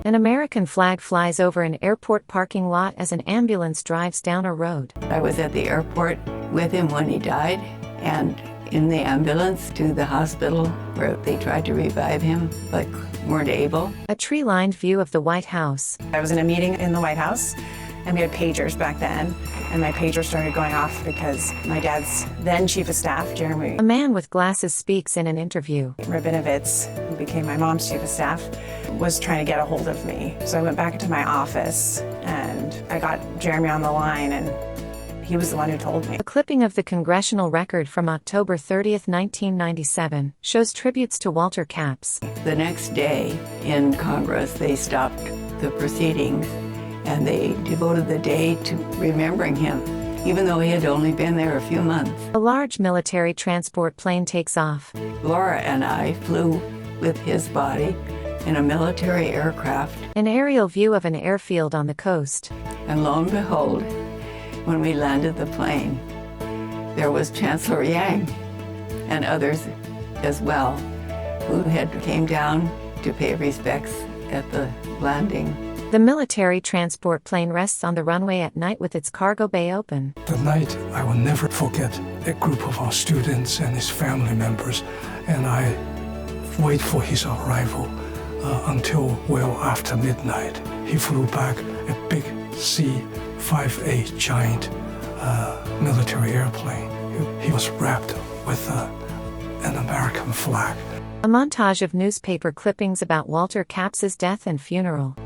An American flag flies over an airport parking lot as an ambulance drives down a road. I was at the airport with him when he died, and in the ambulance to the hospital where they tried to revive him, but weren't able. A tree-lined view of the White House. I was in a meeting in the White House, and we had pagers back then, and my pager started going off because my dad's then chief of staff, Jeremy. A man with glasses speaks in an interview. Rabinovitz, who became my mom's chief of staff, was trying to get a hold of me. So I went back into my office, and I got Jeremy on the line, and he was the one who told me. A clipping of the congressional record from October 30th, 1997, shows tributes to Walter Capps. The next day in Congress, they stopped the proceedings, and they devoted the day to remembering him, even though he had only been there a few months. A large military transport plane takes off. Laura and I flew with his body in a military aircraft. An aerial view of an airfield on the coast. And lo and behold, when we landed the plane, there was Chancellor Yang and others as well, who had came down to pay respects at the landing. The military transport plane rests on the runway at night with its cargo bay open. The night I will never forget, a group of our students and his family members, and I wait for his arrival until well after midnight. He flew back a big C-5A giant military airplane. He was wrapped with an American flag. A montage of newspaper clippings about Walter Capps's death and funeral.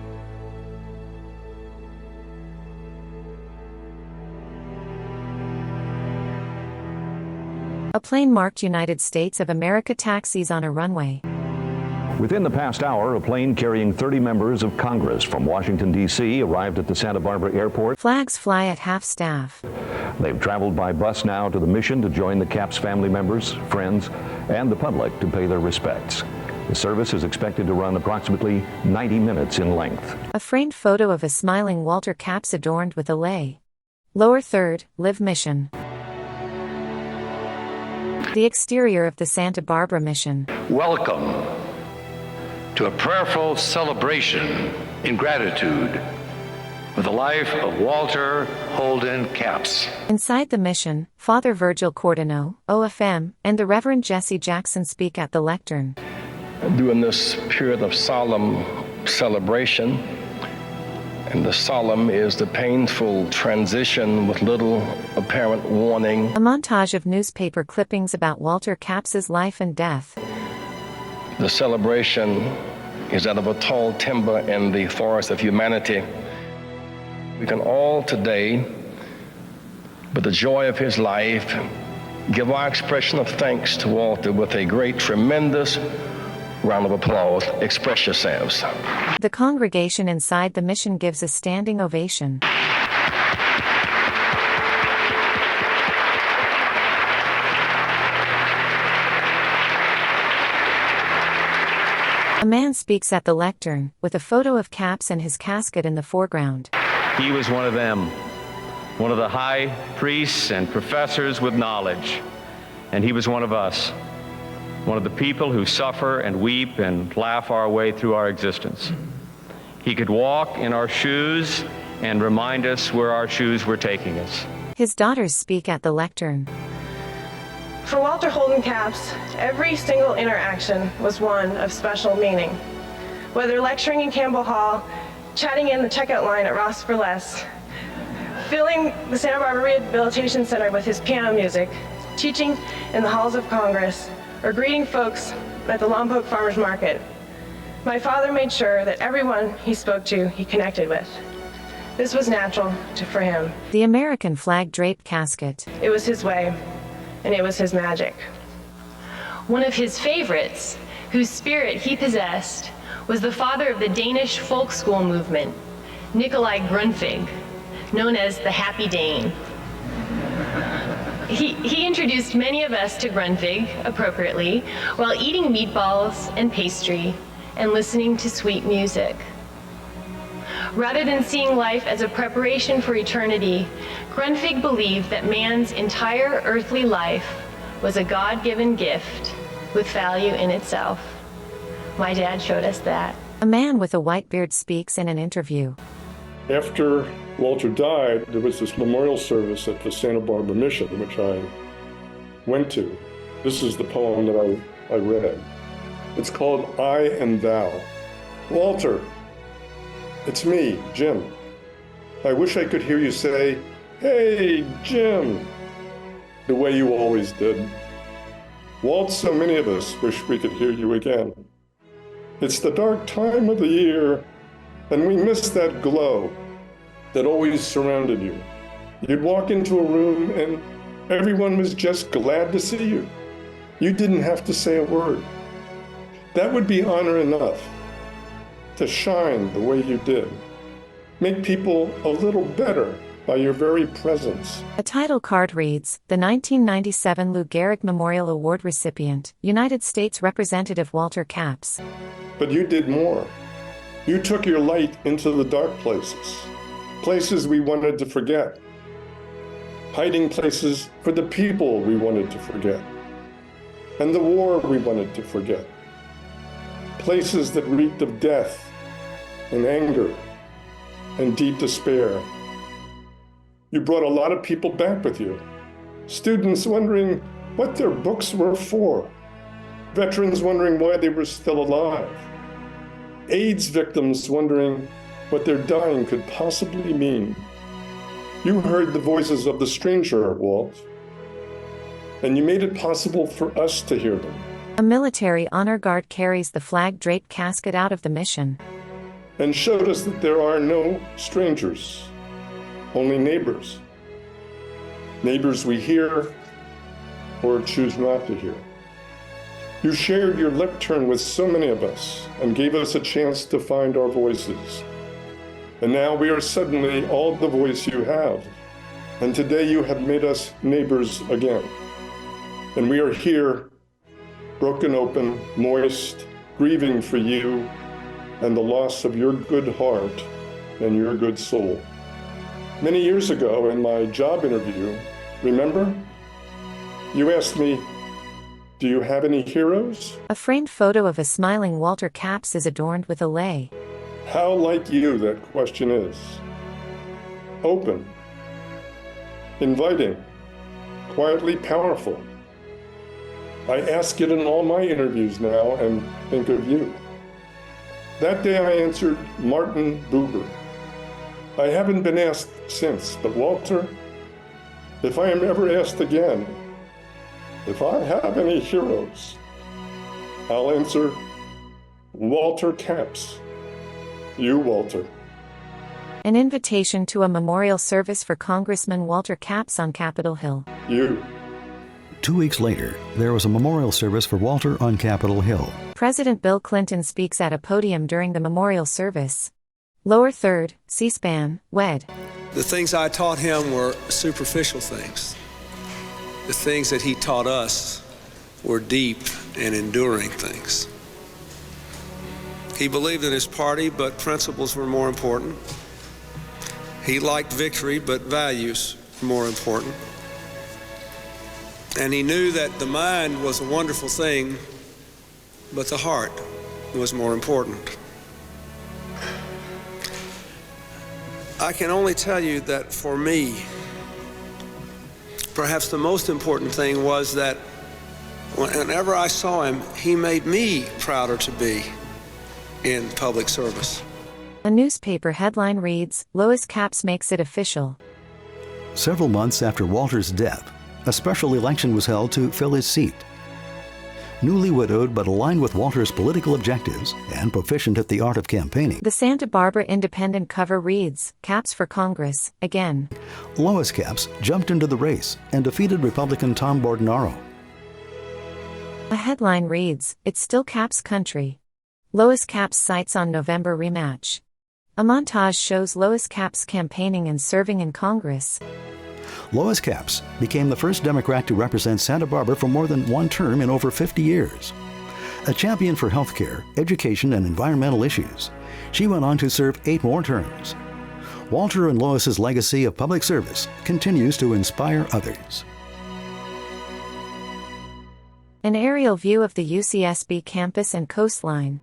A plane marked United States of America taxis on a runway. Within the past hour, a plane carrying 30 members of Congress from Washington, D.C. arrived at the Santa Barbara airport. Flags fly at half-staff. They've traveled by bus now to the mission to join the Capps family members, friends, and the public to pay their respects. The service is expected to run approximately 90 minutes in length. A framed photo of a smiling Walter Capps adorned with a lei. Lower third, Live Mission. The exterior of the Santa Barbara mission. Welcome to a prayerful celebration in gratitude for the life of Walter Holden Capps. Inside the mission, Father Virgil Cordano, OFM, and the Reverend Jesse Jackson speak at the lectern. During this period of solemn celebration, and the solemn is the painful transition with little apparent warning. A montage of newspaper clippings about Walter Capps's life and death. The celebration is that of a tall timber in the forest of humanity. We can all today, with the joy of his life, give our expression of thanks to Walter with a great, tremendous round of applause. Express yourselves. The congregation inside the mission gives a standing ovation. A man speaks at the lectern, with a photo of Capps and his casket in the foreground. He was one of them, one of the high priests and professors with knowledge, and he was one of us, one of the people who suffer and weep and laugh our way through our existence. He could walk in our shoes and remind us where our shoes were taking us. His daughters speak at the lectern. For Walter Holden Capps, every single interaction was one of special meaning. Whether lecturing in Campbell Hall, chatting in the checkout line at Ross for Less, filling the Santa Barbara Rehabilitation Center with his piano music, teaching in the halls of Congress, or greeting folks at the Lompoc Farmers Market, my father made sure that everyone he spoke to, he connected with. This was natural for him. The American flag draped casket. It was his way, and it was his magic. One of his favorites, whose spirit he possessed, was the father of the Danish folk school movement, Nikolai Grundtvig, known as the Happy Dane. He introduced many of us to Grundtvig, appropriately, while eating meatballs and pastry and listening to sweet music. Rather than seeing life as a preparation for eternity, Grundtvig believed that man's entire earthly life was a God-given gift with value in itself. My dad showed us that. A man with a white beard speaks in an interview. After Walter died, there was this memorial service at the Santa Barbara Mission, which I went to. This is the poem that I read. It's called I and Thou. Walter, it's me, Jim. I wish I could hear you say, "Hey, Jim," the way you always did. Walt, so many of us wish we could hear you again. It's the dark time of the year, and we miss that glow that always surrounded you. You'd walk into a room, and everyone was just glad to see you. You didn't have to say a word. That would be honor enough to shine the way you did. Make people a little better by your very presence. A title card reads, the 1997 Lou Gehrig Memorial Award recipient, United States Representative Walter Capps. But you did more. You took your light into the dark places, places we wanted to forget, hiding places for the people we wanted to forget, and the war we wanted to forget, places that reeked of death and anger and deep despair. You brought a lot of people back with you, students wondering what their books were for, veterans wondering why they were still alive, AIDS victims wondering what their dying could possibly mean. You heard the voices of the stranger, Walt, and you made it possible for us to hear them. A military honor guard carries the flag-draped casket out of the mission. And showed us that there are no strangers, only neighbors. Neighbors we hear or choose not to hear. You shared your lectern with so many of us and gave us a chance to find our voices. And now we are suddenly all the voice you have. And today you have made us neighbors again. And we are here, broken open, moist, grieving for you and the loss of your good heart and your good soul. Many years ago in my job interview, remember? You asked me, do you have any heroes? A framed photo of a smiling Walter Capps is adorned with a lei. How like you that question is. Open, inviting, quietly powerful. I ask it in all my interviews now and think of you. That day I answered Martin Buber. I haven't been asked since, but Walter, if I am ever asked again, if I have any heroes, I'll answer Walter Capps. You, Walter. An invitation to a memorial service for Congressman Walter Capps on Capitol Hill. You. 2 weeks later, there was a memorial service for Walter on Capitol Hill. President Bill Clinton speaks at a podium during the memorial service. Lower third, C-SPAN, WED. The things I taught him were superficial things. The things that he taught us were deep and enduring things. He believed in his party, but principles were more important. He liked victory, but values were more important. And he knew that the mind was a wonderful thing, but the heart was more important. I can only tell you that for me, perhaps the most important thing was that whenever I saw him, he made me prouder to be in public service. A newspaper headline reads, Lois Capps makes it official. Several months after Walter's death, a special election was held to fill his seat. Newly widowed but aligned with Walter's political objectives and proficient at the art of campaigning, The Santa Barbara Independent cover reads, Capps for Congress, again. Lois Capps jumped into the race and defeated Republican Tom Bordonaro. A headline reads, It's still Capps country. Lois Capps cites on November rematch. A montage shows Lois Capps campaigning and serving in Congress. Lois Capps became the first Democrat to represent Santa Barbara for more than one term in over 50 years. A champion for health care, education, and environmental issues, she went on to serve 8 more terms. Walter and Lois's legacy of public service continues to inspire others. An aerial view of the UCSB campus and coastline.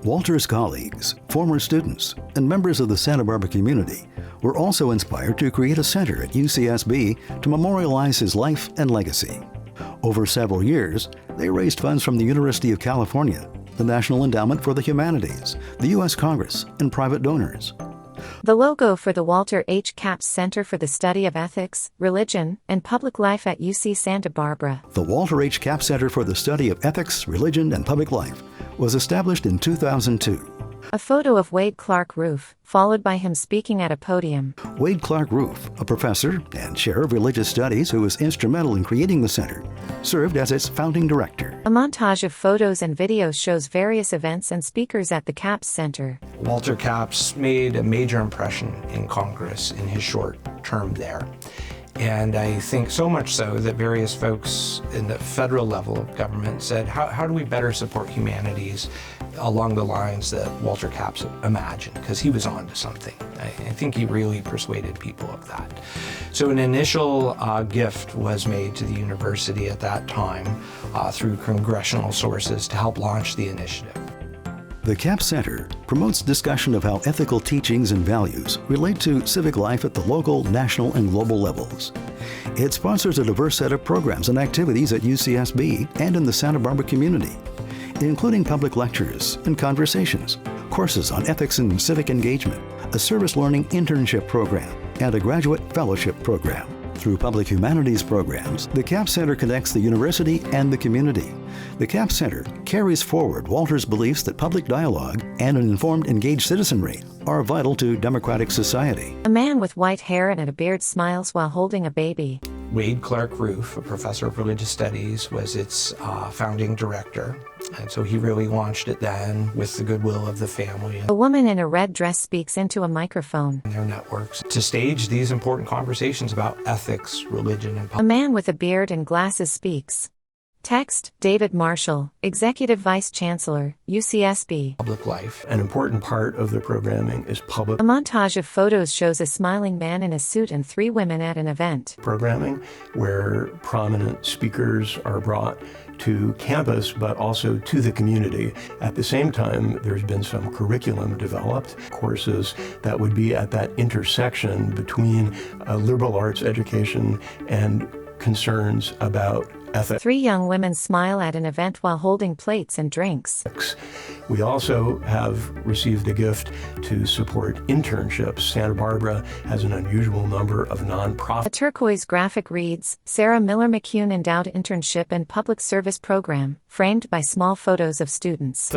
Walter's colleagues, former students, and members of the Santa Barbara community were also inspired to create a center at UCSB to memorialize his life and legacy. Over several years, they raised funds from the University of California, the National Endowment for the Humanities, the U.S. Congress, and private donors. The logo for the Walter H. Capps Center for the Study of Ethics, Religion, and Public Life at UC Santa Barbara. The Walter H. Capps Center for the Study of Ethics, Religion, and Public Life was established in 2002. A photo of Wade Clark Roof, followed by him speaking at a podium. Wade Clark Roof, a professor and chair of religious studies who was instrumental in creating the center, served as its founding director. A montage of photos and videos shows various events and speakers at the Capps Center. Walter Capps made a major impression in Congress in his short term there. And I think so much so that various folks in the federal level of government said, how do we better support humanities along the lines that Walter Capps imagined? Because he was on to something. I think he really persuaded people of that. So an initial gift was made to the university at that time through congressional sources to help launch the initiative. The Capps Center promotes discussion of how ethical teachings and values relate to civic life at the local, national, and global levels. It sponsors a diverse set of programs and activities at UCSB and in the Santa Barbara community, including public lectures and conversations, courses on ethics and civic engagement, a service learning internship program, and a graduate fellowship program. Through public humanities programs, the Capps Center connects the university and the community. The Capps Center carries forward Walter's beliefs that public dialogue and an informed, engaged citizenry are vital to democratic society. A man with white hair and a beard smiles while holding a baby. Wade Clark Roof, a professor of religious studies, was its founding director. And so he really launched it then with the goodwill of the family. A woman in a red dress speaks into a microphone. Their networks to stage these important conversations about ethics, religion, and A man with a beard and glasses speaks. Text, David Marshall, Executive Vice Chancellor, UCSB. Public life. An important part of the programming is public. A montage of photos shows a smiling man in a suit and 3 women at an event. Programming where prominent speakers are brought to campus, but also to the community. At the same time, there's been some curriculum developed, courses that would be at that intersection between liberal arts education and concerns about ethics. 3 young women smile at an event while holding plates and drinks. We also have received a gift to support internships. Santa Barbara has an unusual number of nonprofits. A turquoise graphic reads, Sarah Miller McCune Endowed Internship and Public Service Program, framed by small photos of students.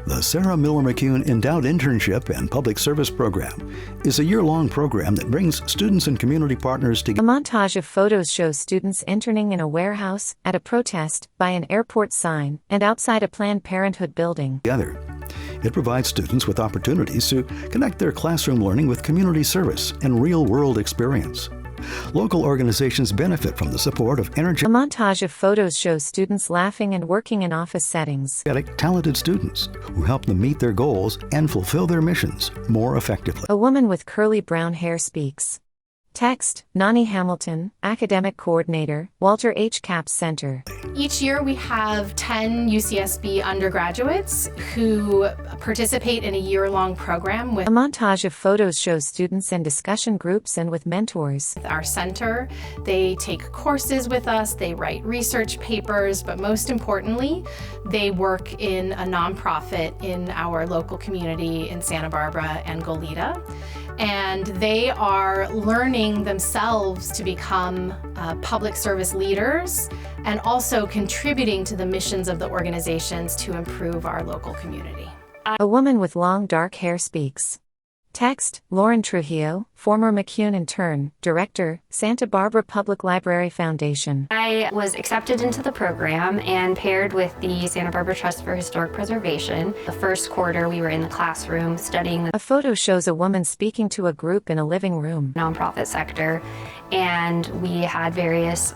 The Sarah Miller McCune Endowed Internship and Public Service Program is a year-long program that brings students and community partners together. A montage of photos shows students interning in a warehouse, at a protest, by an airport sign, and outside a Planned Parenthood building. It provides students with opportunities to connect their classroom learning with community service and real-world experience. Local organizations benefit from the support of A montage of photos shows students laughing and working in office settings. talented students who help them meet their goals and fulfill their missions more effectively. A woman with curly brown hair speaks. Text, Nani Hamilton, Academic Coordinator, Walter H. Capps Center. Each year we have 10 UCSB undergraduates who participate in a year-long program with A montage of photos shows students in discussion groups and with mentors. our center. They take courses with us, they write research papers, but most importantly, they work in a nonprofit in our local community in Santa Barbara and Goleta. And they are learning themselves to become public service leaders and also contributing to the missions of the organizations to improve our local community. A woman with long dark hair speaks. Text, Lauren Trujillo, former McCune intern, Director, Santa Barbara Public Library Foundation. I was accepted into the program and paired with the Santa Barbara Trust for Historic Preservation. The first quarter we were in the classroom studying the A photo shows a woman speaking to a group in a living room. nonprofit sector, and we had various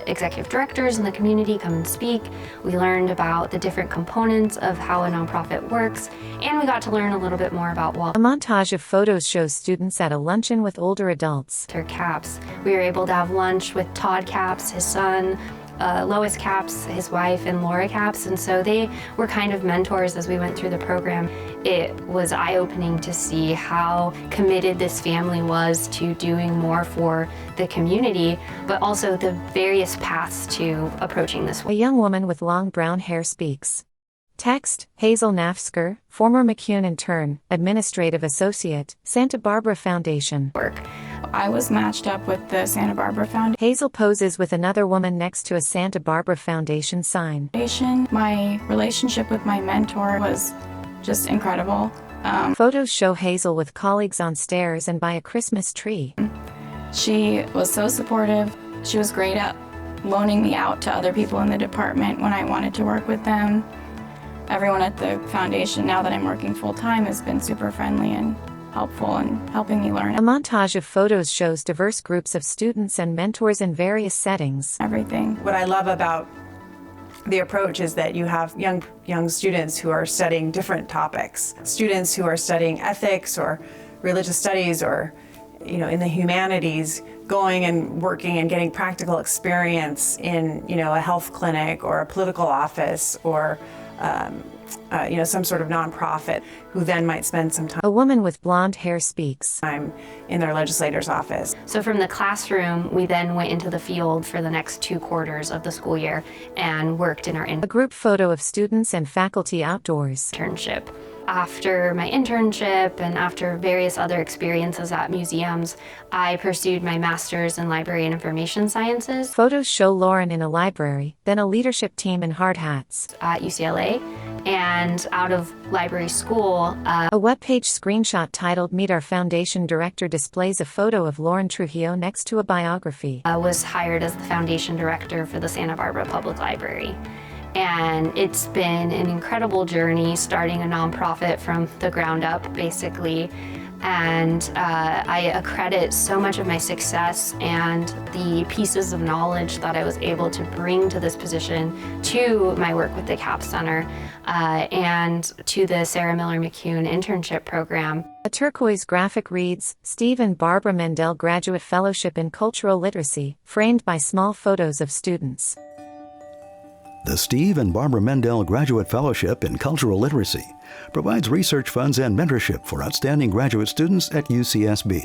executive directors in the community come and speak. We learned about the different components of how a nonprofit works, and we got to learn a little bit more about A montage of photos shows students at a luncheon with older adults. Walter Capps. We were able to have lunch with Todd Capps, his son, Lois Capps, his wife, and Laura Capps, and so they were kind of mentors as we went through the program. It was eye-opening to see how committed this family was to doing more for the community, but also the various paths to approaching this. A young woman with long brown hair speaks. Text, Hazel Nafsker, former McCune intern, Administrative Associate, Santa Barbara Foundation. I was matched up with the Santa Barbara Foundation. Hazel poses with another woman next to a Santa Barbara Foundation sign. My relationship with my mentor was just incredible. Photos show Hazel with colleagues on stairs and by a Christmas tree. She was so supportive. She was great at loaning me out to other people in the department when I wanted to work with them. Everyone at the foundation, now that I'm working full-time, has been super friendly and helpful in helping me learn. A montage of photos shows diverse groups of students and mentors in various settings. Everything. What I love about the approach is that you have young students who are studying different topics. Students who are studying ethics or religious studies or, in the humanities, going and working and getting practical experience in, a health clinic or a political office or some sort of nonprofit, who then might spend some time. A woman with blonde hair speaks. I'm in their legislator's office. So from the classroom, we then went into the field for the next 2 quarters of the school year and worked in our A group photo of students and faculty outdoors. internship. After my internship and after various other experiences at museums, I pursued my master's in library and information sciences Photos show Lauren in a library, then a leadership team in hard hats. at UCLA. And out of library school, A webpage screenshot titled Meet Our Foundation Director displays a photo of Lauren Trujillo next to a biography. I was hired as the foundation director for the Santa Barbara Public Library. And it's been an incredible journey starting a nonprofit from the ground up, basically. And I accredit so much of my success and the pieces of knowledge that I was able to bring to this position to my work with the Capps Center and to the Sarah Miller McCune internship program. A turquoise graphic reads, Steve and Barbara Mendel Graduate Fellowship in Cultural Literacy, framed by small photos of students. The Steve and Barbara Mendel Graduate Fellowship in Cultural Literacy provides research funds and mentorship for outstanding graduate students at UCSB.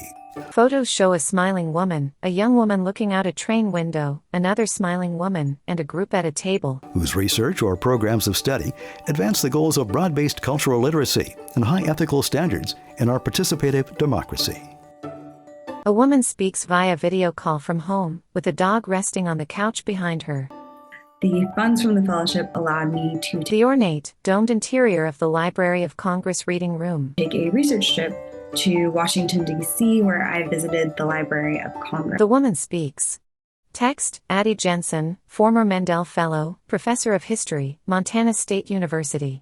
Photos show a smiling woman, a young woman looking out a train window, another smiling woman, and a group at a table. Whose research or programs of study advance the goals of broad-based cultural literacy and high ethical standards in our participative democracy. A woman speaks via video call from home, with a dog resting on the couch behind her. The funds from the fellowship allowed me to The ornate, domed interior of the Library of Congress reading room. take a research trip to Washington, D.C., where I visited the Library of Congress. The woman speaks. Text, Addie Jensen, former Mendel Fellow, Professor of History, Montana State University.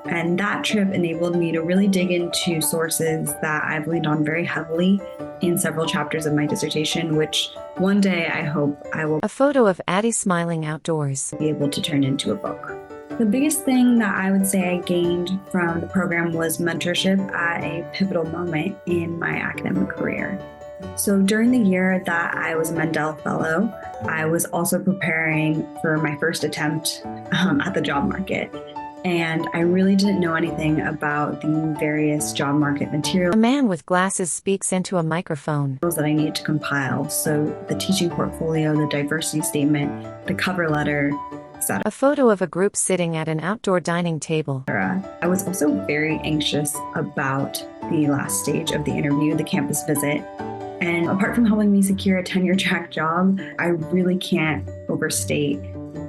And that trip enabled me to really dig into sources that I've leaned on very heavily in several chapters of my dissertation, which one day I hope I will A photo of Addie smiling outdoors. be able to turn into a book. The biggest thing that I would say I gained from the program was mentorship at a pivotal moment in my academic career. So during the year that I was a Mendel Fellow, I was also preparing for my first attempt at the job market. And I really didn't know anything about the various job market materials. A man with glasses speaks into a microphone. That I needed to compile. So the teaching portfolio, the diversity statement, the cover letter, etc. A photo of a group sitting at an outdoor dining table. I was also very anxious about the last stage of the interview, the campus visit. And apart from helping me secure a tenure-track job, I really can't overstate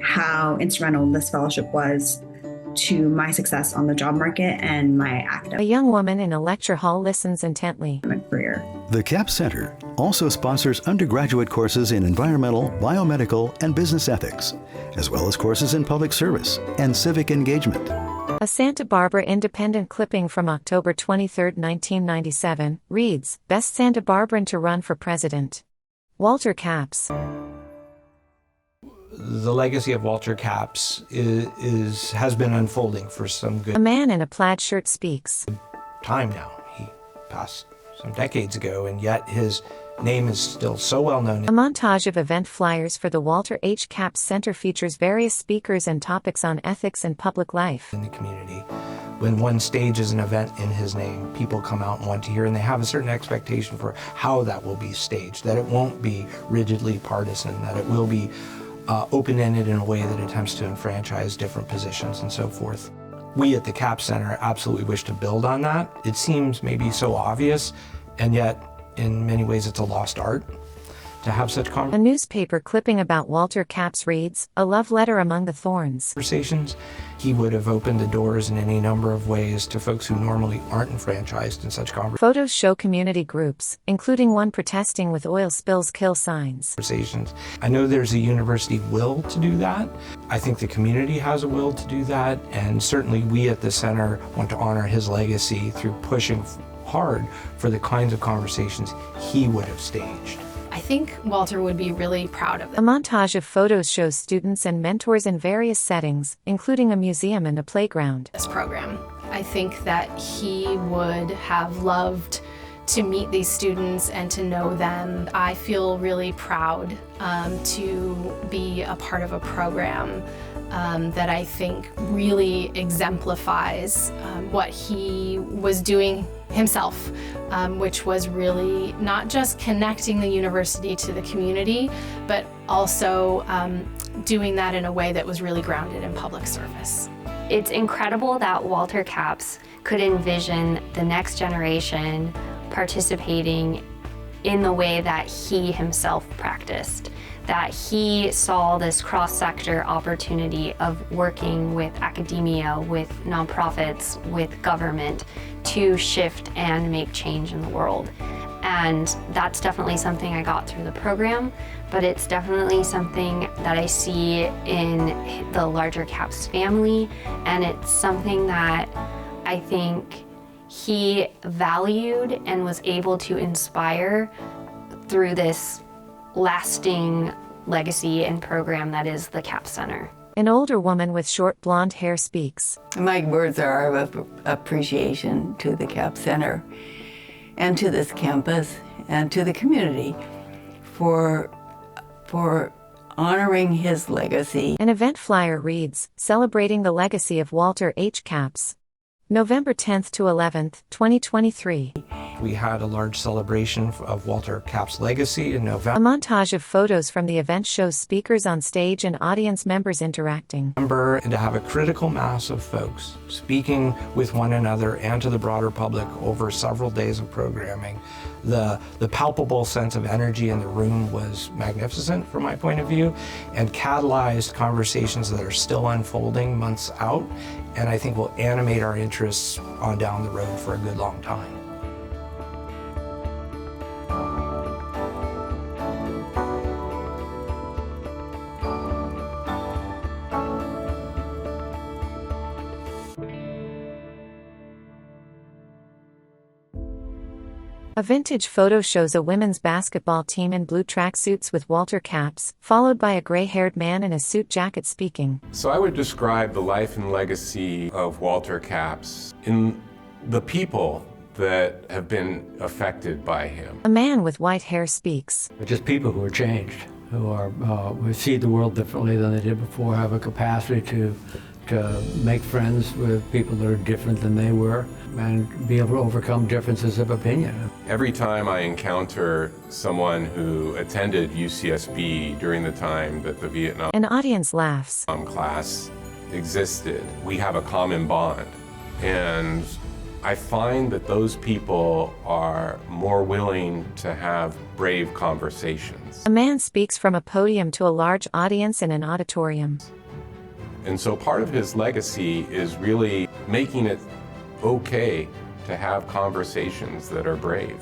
how instrumental this fellowship was to my success on the job market and my academic A young woman in a lecture hall listens intently. career. The Capps Center also sponsors undergraduate courses in environmental, biomedical, and business ethics, as well as courses in public service and civic engagement. A Santa Barbara Independent clipping from October 23, 1997, reads, Best Santa Barbaran to run for president. Walter Capps. The legacy of Walter Capps has been unfolding for some good A man in a plaid shirt speaks. time now. He passed some decades ago, and yet his name is still so well known. A montage of event flyers for the Walter H. Capps Center features various speakers and topics on ethics and public life. In the community, when one stages an event in his name, people come out and want to hear, and they have a certain expectation for how that will be staged, that it won't be rigidly partisan, that it will be open-ended in a way that attempts to enfranchise different positions and so forth. We at the Capps Center absolutely wish to build on that. It seems maybe so obvious, and yet in many ways it's a lost art to have such A newspaper clipping about Walter Capps reads, A love letter among the thorns. conversations. He would have opened the doors in any number of ways to folks who normally aren't enfranchised in such Photos show community groups, including one protesting with oil spills kill signs. conversations. I know there's a university will to do that. I think the community has a will to do that, and certainly we at the center want to honor his legacy through pushing hard for the kinds of conversations he would have staged. I think Walter would be really proud of A montage of photos shows students and mentors in various settings, including a museum and a playground. this program. I think that he would have loved to meet these students and to know them. I feel really proud to be a part of a program that I think really exemplifies what he was doing himself, which was really not just connecting the university to the community, but also doing that in a way that was really grounded in public service. It's incredible that Walter Capps could envision the next generation participating in the way that he himself practiced, that he saw this cross-sector opportunity of working with academia, with nonprofits, with government to shift and make change in the world. And that's definitely something I got through the program, but it's definitely something that I see in the larger Capps family, and it's something that I think he valued and was able to inspire through this lasting legacy and program that is the Capps Center. An older woman with short blonde hair speaks. My words are of appreciation to the Capps Center and to this campus and to the community for honoring his legacy. An event flyer reads, Celebrating the legacy of Walter H. Capps. November 10th to 11th, 2023. We had a large celebration of Walter Capps' legacy in A November. montage of photos from the event shows speakers on stage and audience members interacting. And to have a critical mass of folks speaking with one another and to the broader public over several days of programming. The palpable sense of energy in the room was magnificent from my point of view, and catalyzed conversations that are still unfolding months out, and I think will animate our interests on down the road for a good long time. A vintage photo shows a women's basketball team in blue tracksuits with Walter Capps, followed by a gray-haired man in a suit jacket speaking. So I would describe the life and legacy of Walter Capps in the people that have been affected by him. A man with white hair speaks. Just people who are changed, who see the world differently than they did before, have a capacity to make friends with people that are different than they were, and be able to overcome differences of opinion. Every time I encounter someone who attended UCSB during the time that the Vietnam An audience laughs. class existed, we have a common bond. And I find that those people are more willing to have brave conversations. A man speaks from a podium to a large audience in an auditorium. And so part of his legacy is really making it okay to have conversations that are brave.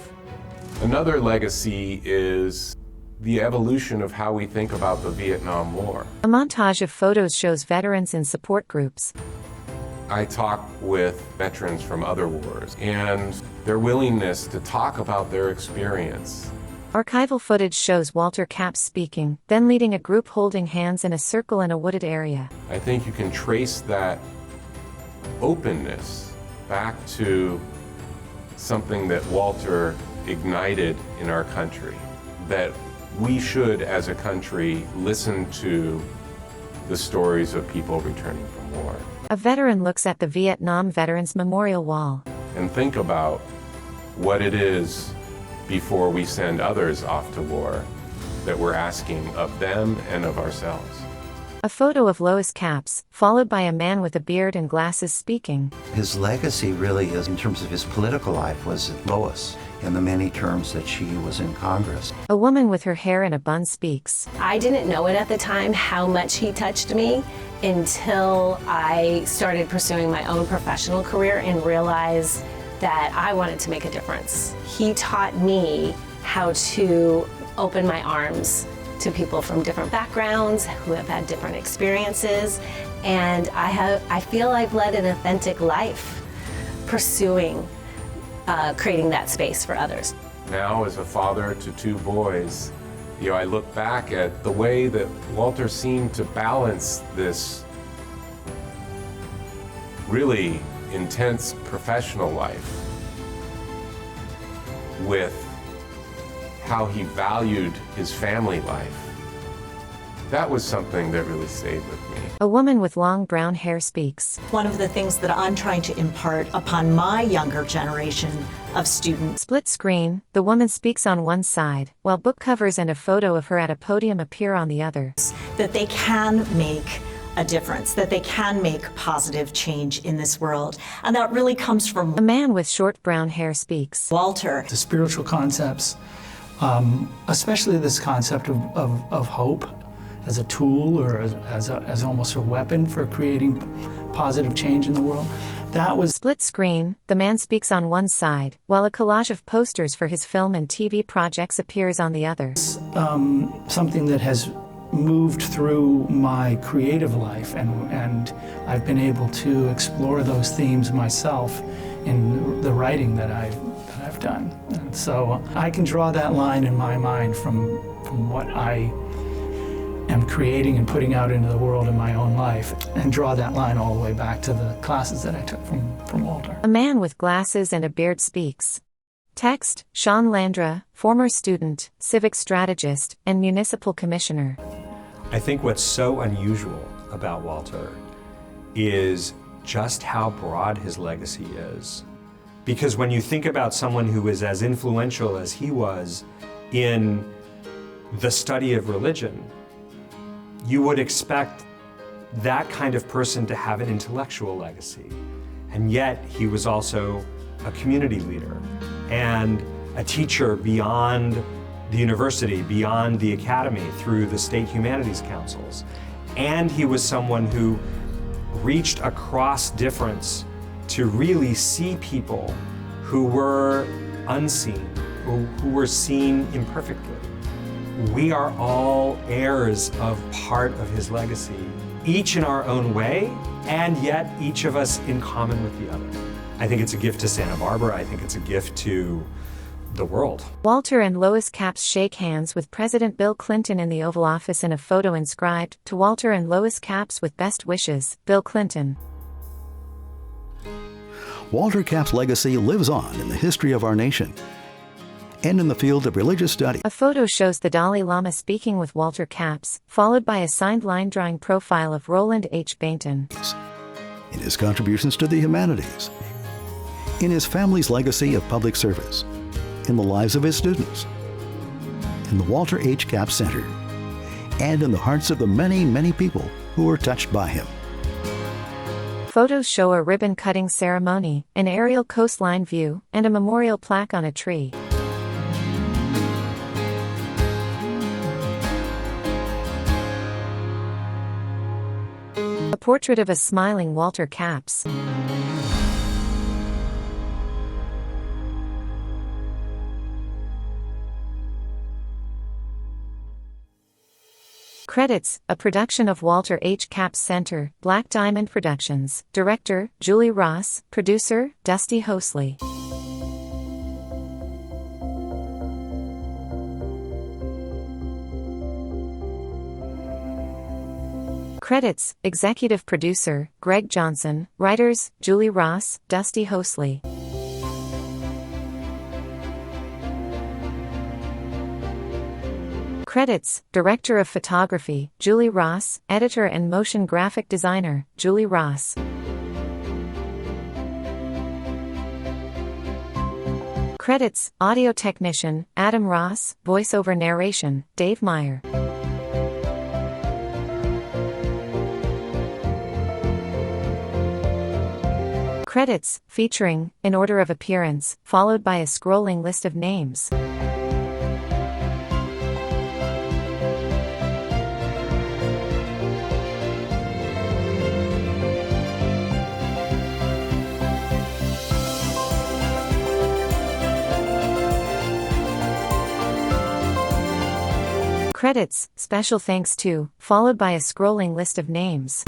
Another legacy is the evolution of how we think about the Vietnam War. A montage of photos shows veterans in support groups. I talk with veterans from other wars and their willingness to talk about their experience. Archival footage shows Walter Capps speaking, then leading a group holding hands in a circle in a wooded area. I think you can trace that openness back to something that Walter ignited in our country, that we should, as a country, listen to the stories of people returning from war. A veteran looks at the Vietnam Veterans Memorial Wall. And think about what it is before we send others off to war that we're asking of them and of ourselves. A photo of Lois Capps, followed by a man with a beard and glasses speaking. His legacy really is, in terms of his political life, was Lois in the many terms that she was in Congress. A woman with her hair in a bun speaks. I didn't know it at the time how much he touched me until I started pursuing my own professional career and realized that I wanted to make a difference. He taught me how to open my arms to people from different backgrounds who have had different experiences, and I feel I've led an authentic life pursuing creating that space for others. Now, as a father to two boys, I look back at the way that Walter seemed to balance this really intense professional life with how he valued his family life. That was something that really stayed with me. A woman with long brown hair speaks. One of the things that I'm trying to impart upon my younger generation of students. Split screen, the woman speaks on one side, while book covers and a photo of her at a podium appear on the other. That they can make a difference, that they can make positive change in this world. And that really comes from... A man with short brown hair speaks. Walter. The spiritual concepts, especially this concept of hope as a tool or as almost a weapon for creating positive change in the world. That was... Split screen, the man speaks on one side, while a collage of posters for his film and TV projects appears on the other. Something that has moved through my creative life, and I've been able to explore those themes myself in the writing that I've done. And so I can draw that line in my mind from what I am creating and putting out into the world in my own life, and draw that line all the way back to the classes that I took from Walter. A man with glasses and a beard speaks. Text, Sean Landra, former student, civic strategist, and municipal commissioner. I think what's so unusual about Walter is just how broad his legacy is. Because when you think about someone who is as influential as he was in the study of religion, you would expect that kind of person to have an intellectual legacy. And yet he was also a community leader and a teacher beyond the university, beyond the academy, through the state humanities councils. And he was someone who reached across difference to really see people who were unseen, who were seen imperfectly. We are all heirs of part of his legacy, each in our own way, and yet each of us in common with the other. I think it's a gift to Santa Barbara. I think it's a gift to the world. Walter and Lois Capps shake hands with President Bill Clinton in the Oval Office in a photo inscribed, "To Walter and Lois Capps with best wishes, Bill Clinton." Walter Capps' legacy lives on in the history of our nation and in the field of religious study. A photo shows the Dalai Lama speaking with Walter Capps, followed by a signed line drawing profile of Roland H. Bainton. In his contributions to the humanities, in his family's legacy of public service, in the lives of his students, in the Walter H. Capps Center, and in the hearts of the many, many people who were touched by him. Photos show a ribbon-cutting ceremony, an aerial coastline view, and a memorial plaque on a tree. A portrait of a smiling Walter Capps. Credits: a production of Walter H. Capps Center, Black Diamond Productions. Director: Julie Ross. Producer: Dusty Hosley. Credits: Executive Producer: Greg Johnson. Writers: Julie Ross, Dusty Hosley. Credits: Director of Photography, Julie Ross. Editor and Motion Graphic Designer, Julie Ross. Credits: Audio Technician, Adam Ross. Voiceover Narration, Dave Meyer. Credits, featuring, in order of appearance, followed by a scrolling list of names. Credits, special thanks to, followed by a scrolling list of names.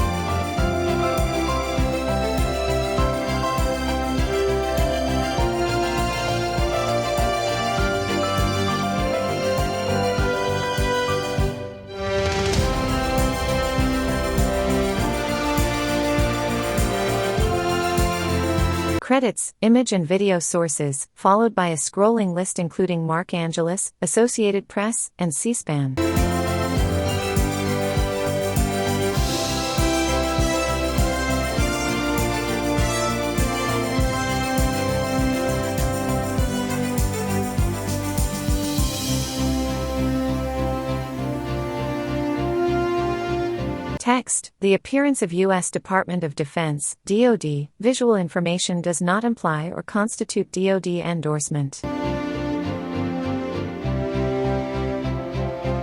Credits, image and video sources, followed by a scrolling list including Mark Angelis, Associated Press, and C-SPAN. Text: the appearance of U.S. Department of Defense, DoD, visual information does not imply or constitute DoD endorsement.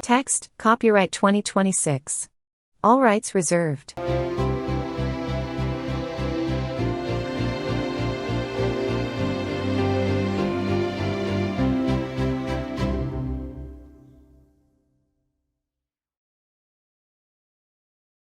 Text: copyright 2026. All rights reserved.